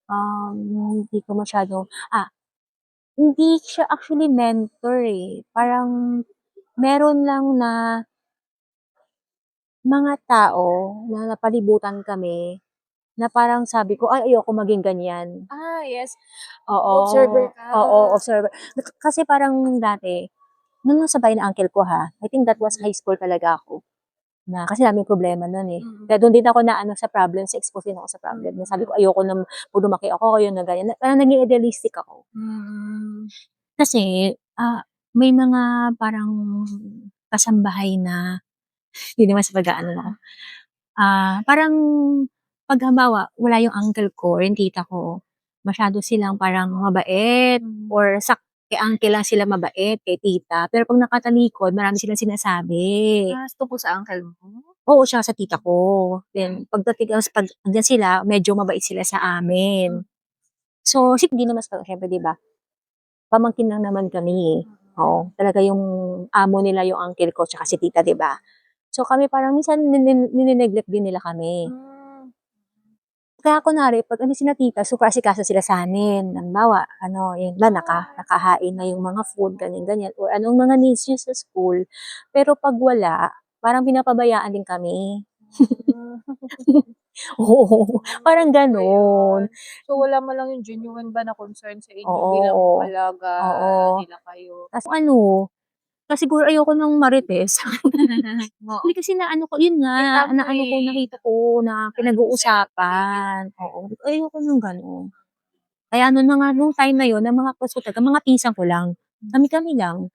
hindi ko masyado hindi siya actually mentor, eh. Parang meron lang na mga tao na napalibutan kami na parang sabi ko, "Ay, ayoko maging ganyan." Yes. Oo, Observer ka. oo, observer. Kasi parang dati, nung nasa bahay ng uncle ko I think that was high school talaga ako. Na kasi daming problema nun, eh. Kaya dun din ako naano sa problem, expose din ako sa problem. Na sabi ko ayoko na 'pag lumaki ako, ayoko na ganyan. Parang naging idealistic ako. Mm. Kasi, may mga parang kasambahay na hindi naman sa pag-aano ako, parang 'pag halimbawa wala yung uncle ko, yung tita ko, masyado silang parang mabait or kay uncle lang sila mabait, kay tita. Pero 'pag nakatalikod marami silang sinasabi. Tungkol sa uncle mo? Oo, tsaka sa tita ko. Then pagdating 'pag andiyan sila, medyo mabait sila sa amin. So, hindi naman siyempre 'di ba, pamangkin lang naman kami, eh. Oo, talaga yung amo nila yung uncle ko tsaka si tita 'di ba? So, kami parang minsan nine-neglect din nila kami. Kaya kunwari 'pag ano sina tita super asikaso sila sa'min. Halimbawa ano, yun ba nakahain na yung mga food ganyan-ganyan or anong mga needs niyo sa school. Pero 'pag wala, parang pinapabayaan din kami. Oo, parang gano'n. So, wala man lang yung genuine ba na concern sa inyo bilang Oo, alaga oo. nila kayo? Tas ano, siguro ayoko ng marites. Oo. Hindi kasi naano ko yun nga, Kita mo, naano ko, eh. nakita ko na Paligid. pinag-uusapan. Oo, ayoko ng gano'n. Kaya nung time na yun, ang mga close ko talaga, mga pinsan ko lang. Kami-kami lang.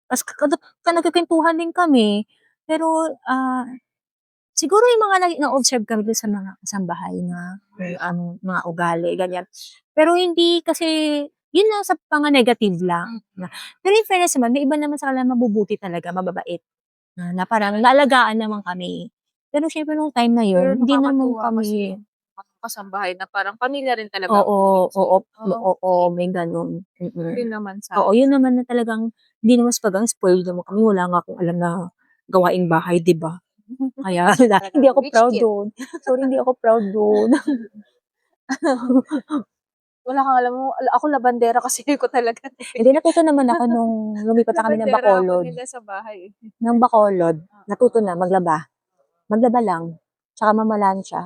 Tas nagkukuwentuhan din kami, pero, siguro yung mga na-observe kami dun sa mga kasambahay na kung anong mga ugali, ganyan. Pero hindi kasi yun lang sa mga negative lang na pero in fairness naman, may iba naman sa kanila mabubuti talaga, mababait, na parang naalagaan naman kami. Pero siyempre nung time na Pero yun, hindi naman nakakatuwa kasi kami yung mga kasambahay na parang pamilya rin talaga ang oo, feeling oo, sa'yo. oo, may gano'n. Yun naman Oo, sana. yun naman na talagang hindi naman sa pag spoiled naman kami, wala nga akong alam na gawaing bahay, 'di ba? Kaya hindi Talagang ako rich proud kid. dun. Sorry, hindi ako proud dun. Wala kang alam mo, ako labandera kasi ko talaga, eh. Hindi, natuto naman ako nung lumipat na kami ng Labandera ako Bacolod. nila sa bahay, eh. Ng Bacolod, natuto na maglaba. Maglaba lang, tsaka mamalansya,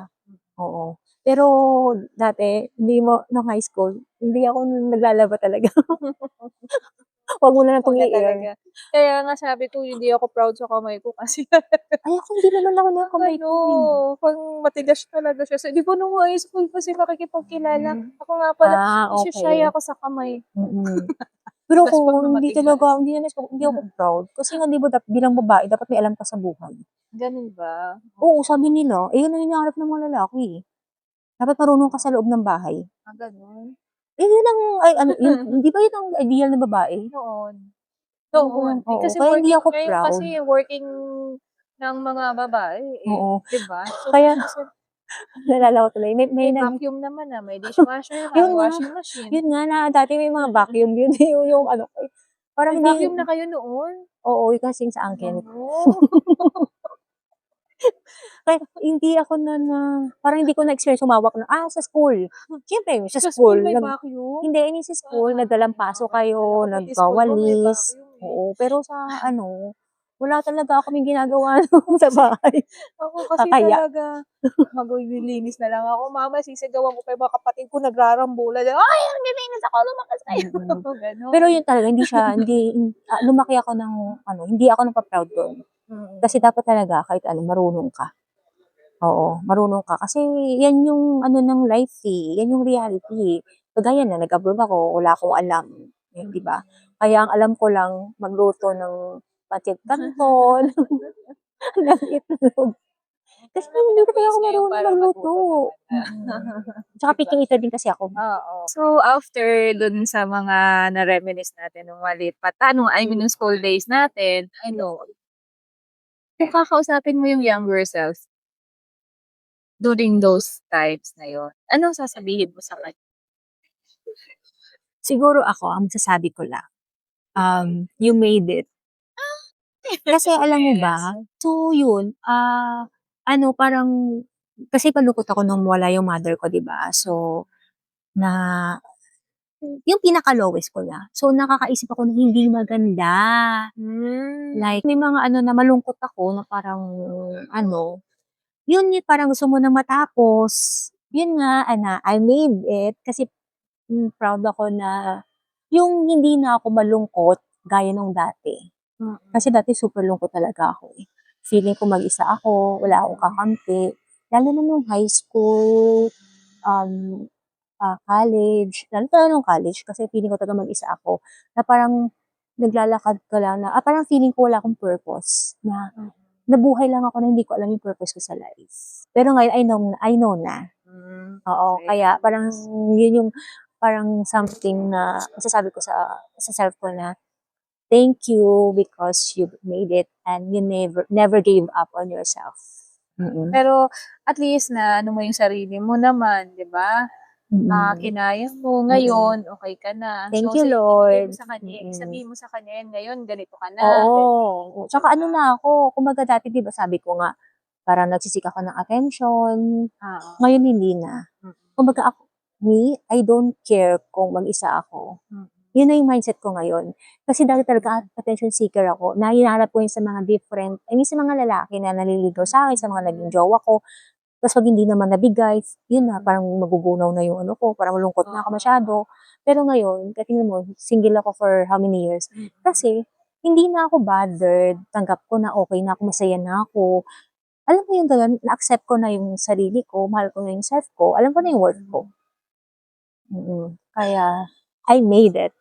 oo. Pero dati hindi mo nung high school, hindi ako naglalaba talaga. 'Wag mo na lang 'tong Wala i-air. talaga. Kaya nga sabi ko hindi ako proud sa kamay ko kasi Ay, ako hindi naman ako ng 'pag kamay ano, ko, eh. 'pag matigas talaga siya. So, 'di ba nung high school kasi makikipagkilala, ako nga pala nashi-shy Okey. ako sa kamay. Pero Tas 'pag ako na hindi matigas. talaga, hindi ako proud kasi nga 'di ba bilang babae dapat may alam ka sa buhay. Gano'n ba? Oo, sabi nila, eh, yun ang hinahanap ng mga lalaki, eh. Dapat marunong ka sa loob ng bahay. Gano'n? Eh, yun ang ay ano yun, 'di ba yun ang ideal na babae? Noon. Oo, Noon. Eh, oo, kasi kaya hindi working ako ngayon proud. kasi working ng mga babae, eh, Oo, 'di ba? So, kaya minsan naalala ko tuloy may may nag vacuum naman, may dishwasher yun nga, washing machine. yun nga na dati may mga vacuum yun, yung ano ko, eh, parang May hindi vacuum na kayo noon? oo, yung kasing sa angkin. Oh. Kaya hindi ako parang hindi ko na-experience humawak sa school. Siyempre sa Sa school school may vacuum? hindi, I mean sa school nagdalampaso kayo, Pati school ko may nagwawalis, vacuum, eh. oo. Pero sa ano, wala talaga kaming ginagawa nun sa bahay, Ako kasi kakaya. talaga maglilinis na lang ako, mama sisigawan ko pa yung mga kapatid ko nagrarambulan, "Ay naglilinis ako lumakas kayo." Pero Gano'n. yun talaga lumaki ako ng ano, hindi ako napa-proud dun. Mm. Kasi dapat talaga kahit ano marunong ka. Oo, marunong ka kasi yan yung ano ng life, eh, yan yung reality, eh. Kagaya na nag-abroad ako, wala akong alam, eh, 'di ba? Kaya ang alam ko lang magluto ng pancit canton, ng itlog. Kasi Namin hindi ng talaga ways ako ngayon marunong para magluto. matuto naman na. Tsaka 'Di ba? picky eater din kasi ako. Oo. So, after dun sa mga na-reminisce natin nung maliit pa I mean nung school days natin, ano, kung kakausapin mo yung younger self during those times na yun, anong sasabihin mo sa kanya? Siguro ako ang masasabi ko lang, you made it. Kasi alam mo Yes. ba, so yun, ano parang kasi malungkot ako nung wala yung mother ko 'di ba? So, na yung pinaka-lowest ko na. So, nakakaisip ako ng hindi maganda. Hmm. Like may mga ano na malungkot ako na parang ano, yun yung parang gusto mo na matapos. Yun nga, I made it kasi proud ako na yung hindi na ako malungkot gaya nung dati. Kasi Mm. dati super lungkot talaga ako, eh. Feeling ko mag-isa ako, wala akong kakampi. Lalo na nung high school, um, college, lalo na nung college kasi feeling ko talaga mag-isa ako na parang naglalakad ka lang na parang feeling ko wala akong purpose, na nabuhay lang ako na hindi ko alam yung purpose ko sa life. Pero ngayon I know na. Oo, Okay. kaya parang yun yung parang something na masasabi ko sa self ko na, thank you because you made it and you never gave up on yourself. Pero at least na ano mo yung sarili mo naman, 'di ba? Kinaya mo ngayon, okay ka na. Thank So, you, ibigay mo Lord. sa kanya, sabihin mo sa kanya yan ngayon, ganito ka na, Oo. ganyan, 'di Tsaka ano ba? na ako, kumbaga dati 'di ba sabi ko nga, parang nagsisik ako ng attention, Oo. ngayon hindi na. Mm. Kumbaga I don't care kung mag-isa ako. Mm. Yun na yung mindset ko ngayon. Kasi dati talaga attention seeker ako. Na hinahanap ko yun sa mga different, I mean sa mga lalaki na naliligaw sa akin, sa mga naging jowa ko. Tapos pag hindi naman nabigay, yun na, parang magugunaw na yung ano ko, parang malungkot na ako masyado. Pero ngayon, tingnan mo, single ako for how many years? Kasi, hindi na ako bothered. Tanggap ko na okay na ako, masaya na ako. Alam mo yung gano'n, na-accept ko na yung sarili ko, mahal ko na yung self ko, alam ko na yung worth ko. Kaya, I made it.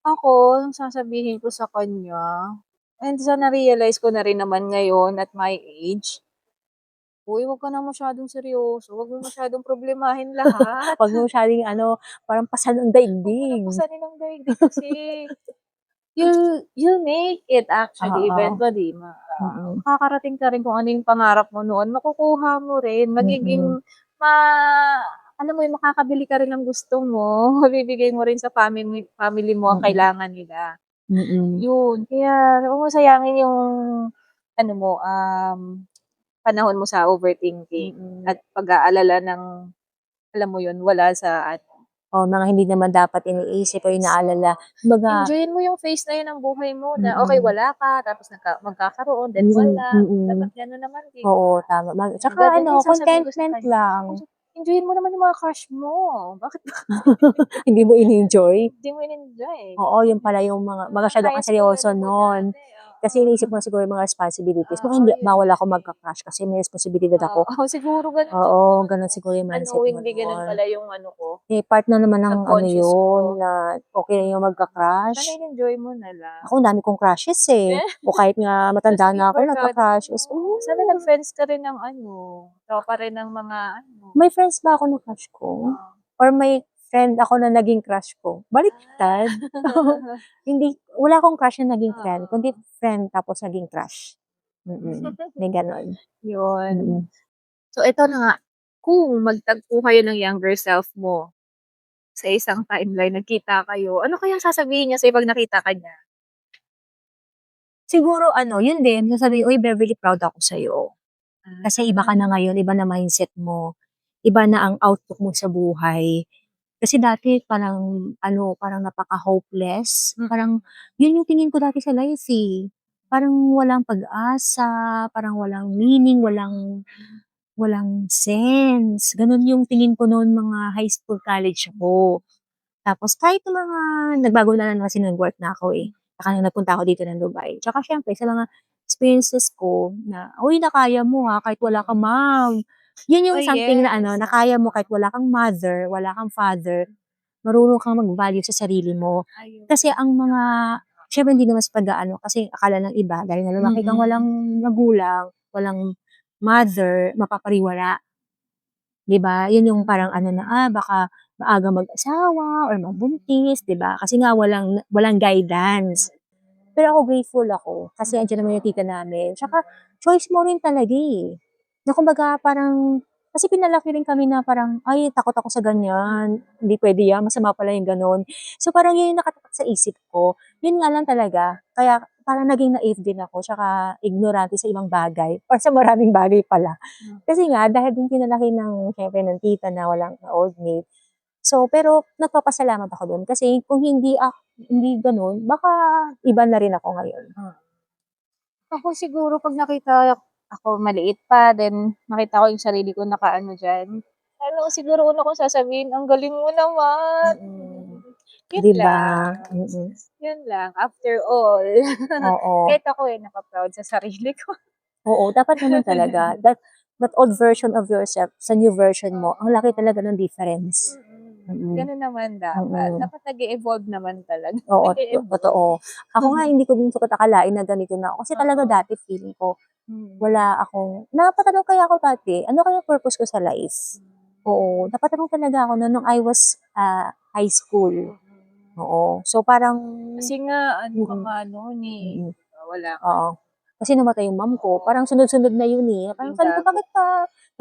Ako, ang sasabihin ko sa kanya, and sa na-realize ko na rin naman ngayon at my age, uy, huwag ka na masyadong seryoso, huwag mo masyadong problemahin lahat. Huwag mo masyadong ano, parang pasan ang Huwag mo nang daigdig. pasanin ang daigdig kasi you'll make it actually Oo. eventually. Mm. Makakarating ka rin kung ano yung pangarap mo noon, makukuha mo rin, magiging ma alam mo yun, makakabili ka rin ng gusto mo, mabibigay mo rin sa family mo ang kailangan nila. Yun, kaya huwag mo sayangin yung ano mo, panahon mo sa overthinking at pag-aalala ng alam mo yun, wala sa ano. Mga hindi naman dapat iniisip o inaalala. Kumbaga, Enjoyin mo yung phase na yun ng buhay mo na okay wala ka tapos magkakaroon then mm, wala. mm. Dapat gano'n naman din. Oo, tama. Tsaka Ganun ano, din sasabihin ko sa contentment kanya. lang. Enjoyin mo naman yung mga crush mo. Bakit ba Hindi mo ini-enjoy? hindi mo in-enjoy? Oo, yun pala yung mga masyado High kang school seryoso ano mo nun. dati, Kasi oo. iniisip mo siguro yung mga responsibilities. Baka Oo, hindi, yun bawal nga ako eh. magka-crush kasi may responsibilidad ako. Oo, siguro gano'n siguro. Oo, ganun siguro yung mindset mo Unknowingly gano'n nun. pala yung ano ko, Part na naman ng ano subconscious yun, ko. na okay na yung Sana magka-crush. in-enjoy mo na lang. Ako, ang dami kong crushes eh. O kahit nga matanda Kasi na ako, barkada nagka-crushes. mo. Sana nag-friends ka rin ng ano, tropa rin ng mga ano. May friends ba ako na crush ko? Or may friend ako na naging crush ko? Baliktad. Hindi, wala akong crush na naging friend, kundi friend tapos naging crush. May ganon. Yun. So, ito na nga, kung magtagpo kayo ng younger self mo sa isang timeline, nagkita kayo, ano kayang sasabihin niya sa'yo 'pag nakita ka niya? Siguro ano, yun din, sasabihin, "Uy, Beverly, proud ako sa'yo. Kasi iba ka Ah, na ngayon, iba na mindset mo, iba na ang outlook mo sa buhay." Kasi dati parang ano, parang napaka-hopeless, parang yun yung tingin ko dati sa life, eh. Parang walang pag-asa, parang walang meaning, walang walang sense. Gano'n yung tingin ko noon mga high school, college ako. Tapos kahit yung mga nagbago na lang kasi nag-work na ako, eh. Saka nung nagpunta ako dito ng Dubai. Tsaka siyempre sa mga experiences ko na, "Uy, na kaya mo, kahit wala kang mom." Yun oh yung something na ano, yes. na kaya mo kahit wala kang mother, wala kang father, marunong kang mag-value sa sarili mo. Ayun. Kasi ang mga siyempre hindi naman sa pag-aano, kasi akala ng iba dahil na lumaki kang walang magulang, walang mother, mapapariwara. 'Di ba? Yun yung parang ano na, baka maaga mag-asawa or mabuntis, 'di ba? Kasi nga walang walang guidance. Pero ako grateful ako kasi andiyan naman yung tita namin. Tsaka choice mo rin talaga, eh. Na kumbaga parang kasi pinalaki rin kami na parang, "Ay, takot ako sa ganyan, hindi puwede 'yan, masama pala yung gano'n." So, parang yun yung nakatatak sa isip ko. Yun nga lang talaga, kaya parang naging naive din ako tsaka ignorante sa ibang bagay or sa maraming bagay pala. Kasi nga dahil din pinalaki ng siyempre ng tita na walang old maid. So, pero nagpapasalamat ako dun kasi kung hindi gano'n, baka iba na rin ako ngayon. Ako siguro 'pag nakita ako maliit pa, then nakita ko yung sarili ko nakaano diyan, ano siguro una kong sasabihin, "Ang galing mo naman." Yun 'Di ba? lang, yun lang after all. Oo. Kahit ako, naka-proud sa sarili ko. Oo, dapat naman talaga that that old version of yourself sa new version mo, ang laki talaga ng difference. Mm. Ganun naman dapat. Mm. Dapat nag-e-evolve naman talaga. Oo, Nag-e-evolve. totoo. Ako nga hindi ko din akalain na ganito na ako. Kasi talaga Oo. dati feeling ko Mm. wala akong napatanong kaya ako dati, ano kaya purpose ko sa life? Oo, napatanong talaga ako nung I was, high school. Oo. So parang Kasi nga ano ka mm, nga noon, eh, mm, wala ka oo. Kasi namatay yung mom ko, parang sunod-sunod na yun, eh. Parang naging sabi ko, gago. "Bakit pa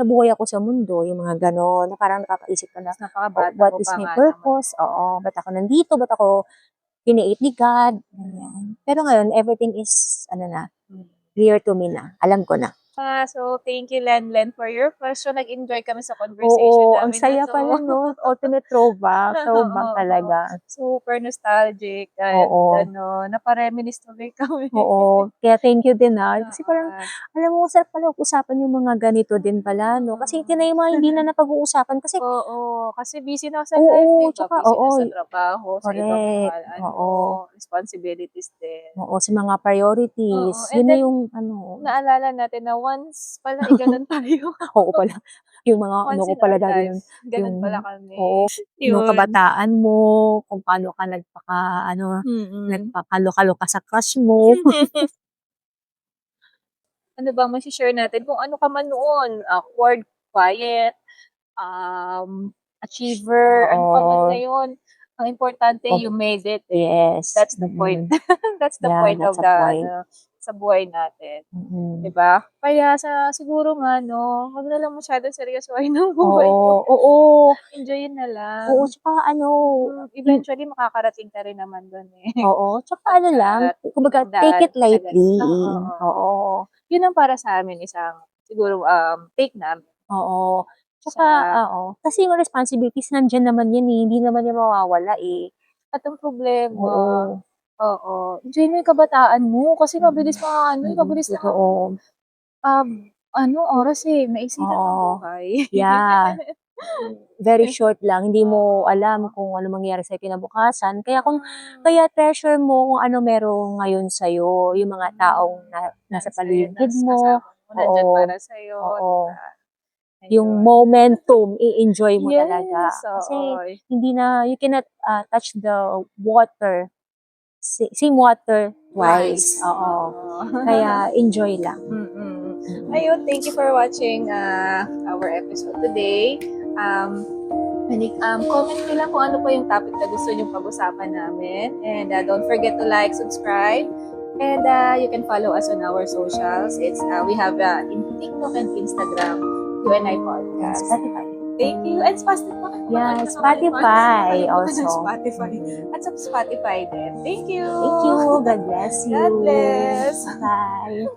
nabuhay ako sa mundo?" Yung mga gano'n, na parang nakakaisip ka na, Ta's "Oh, napakabata what mo is pa my nga naman. purpose? Oo, ba't ako nandito? Ba't ako create ni God?" Ganyan. Pero ngayon everything is ano na, Mm. clear to me na, alam ko na. So thank you Lenlen for your question. Nag-enjoy kami sa conversation Oo, ang namin na saya 'to. pala 'no, ultimate throwback, throwback Oo, talaga. super nostalgic and Oo, ano, napa-reminisce tuloy kami. oo. Kaya thank you din, kasi parang Oo. alam mo masarap pala usapan yung mga ganito din pala 'no, kasi ito na yung mga hindi na napag-uusapan kasi Oo, kasi busy na ako sa life, 'di oo, ba? tsaka Busy na oo, sa trabaho, sa ibang mga correct. ano, Oo, responsibilities din. oo, sa mga priorities, Oo, and yun na then yung ano naalala natin na once pala, gano'n tayo. oo pala, yung mga ano Once ko in pala our dati life, nun, gano'n pala yung kami. oo, nung Yun. kabataan mo, kung paano ka nagpaka-ano, Mm. nagpakalo-kalo ka sa crush mo. Ano bang mashi-share natin kung ano ka man noon, awkward, quiet, achiever, ano ka man Oo, ngayon, ang importante oh, you made it, eh. yes, That's the point. That's the yeah, point that's of a the point. ano, sa buhay natin, 'di Mm. ba? Kaya siguro nga 'no, 'wag na lang masyadong seryosohin ang buhay Oo, mo. oo, Enjoyin na lang. oo, tsaka ano, hin Eventually makakarating ka rin naman dun, eh. oo, tsaka ano lang, Pagkat kumbaga take pinagdaan it matagal lightly. oo, oo. Oo, Yun ang para sa'min isang siguro, take namin oo, tsaka sa oo, kasi yung responsibilities nandiyan naman yan, eh, hindi naman yan mawawala, eh. at ang problema Oo, oo, enjoyin mo yung kabataan mo kasi mabilis ano, eh, mabilis lang ang, totoo. um, ano oras, eh, maiksi lang ang Oo, buhay. yeah, very short lang, hindi mo alam Oo. kung ano mangyayari sa'yo kinabukasan. Kaya treasure mo kung ano meron ngayon sa'yo, yung mga taong nasa Sa'yo paligid nas mo, kasama mo, nandiyan oo, para sa'yo, 'di oo. ba? Yung Ayun. momentum i-enjoy mo Yes, talaga. Kasi oo. hindi na you cannot, touch the water, same water twice, Twice, oo. oo. Kaya enjoy lang. Mm. Mm. Ayun, thank you for watching, our episode today. Comment nyo lang kung ano po yung topic na gusto nyong pag-usapan namin. And don't forget to like, subscribe, and you can follow us on our socials. We have in TikTok and Instagram, UNI And Podcast. Spotify. Thank you. And Spotify. Yeah, Nakalimutan Spotify ng also. Spotify. At sa Spotify din. Thank you. Thank you. God bless you. God bless. Bye.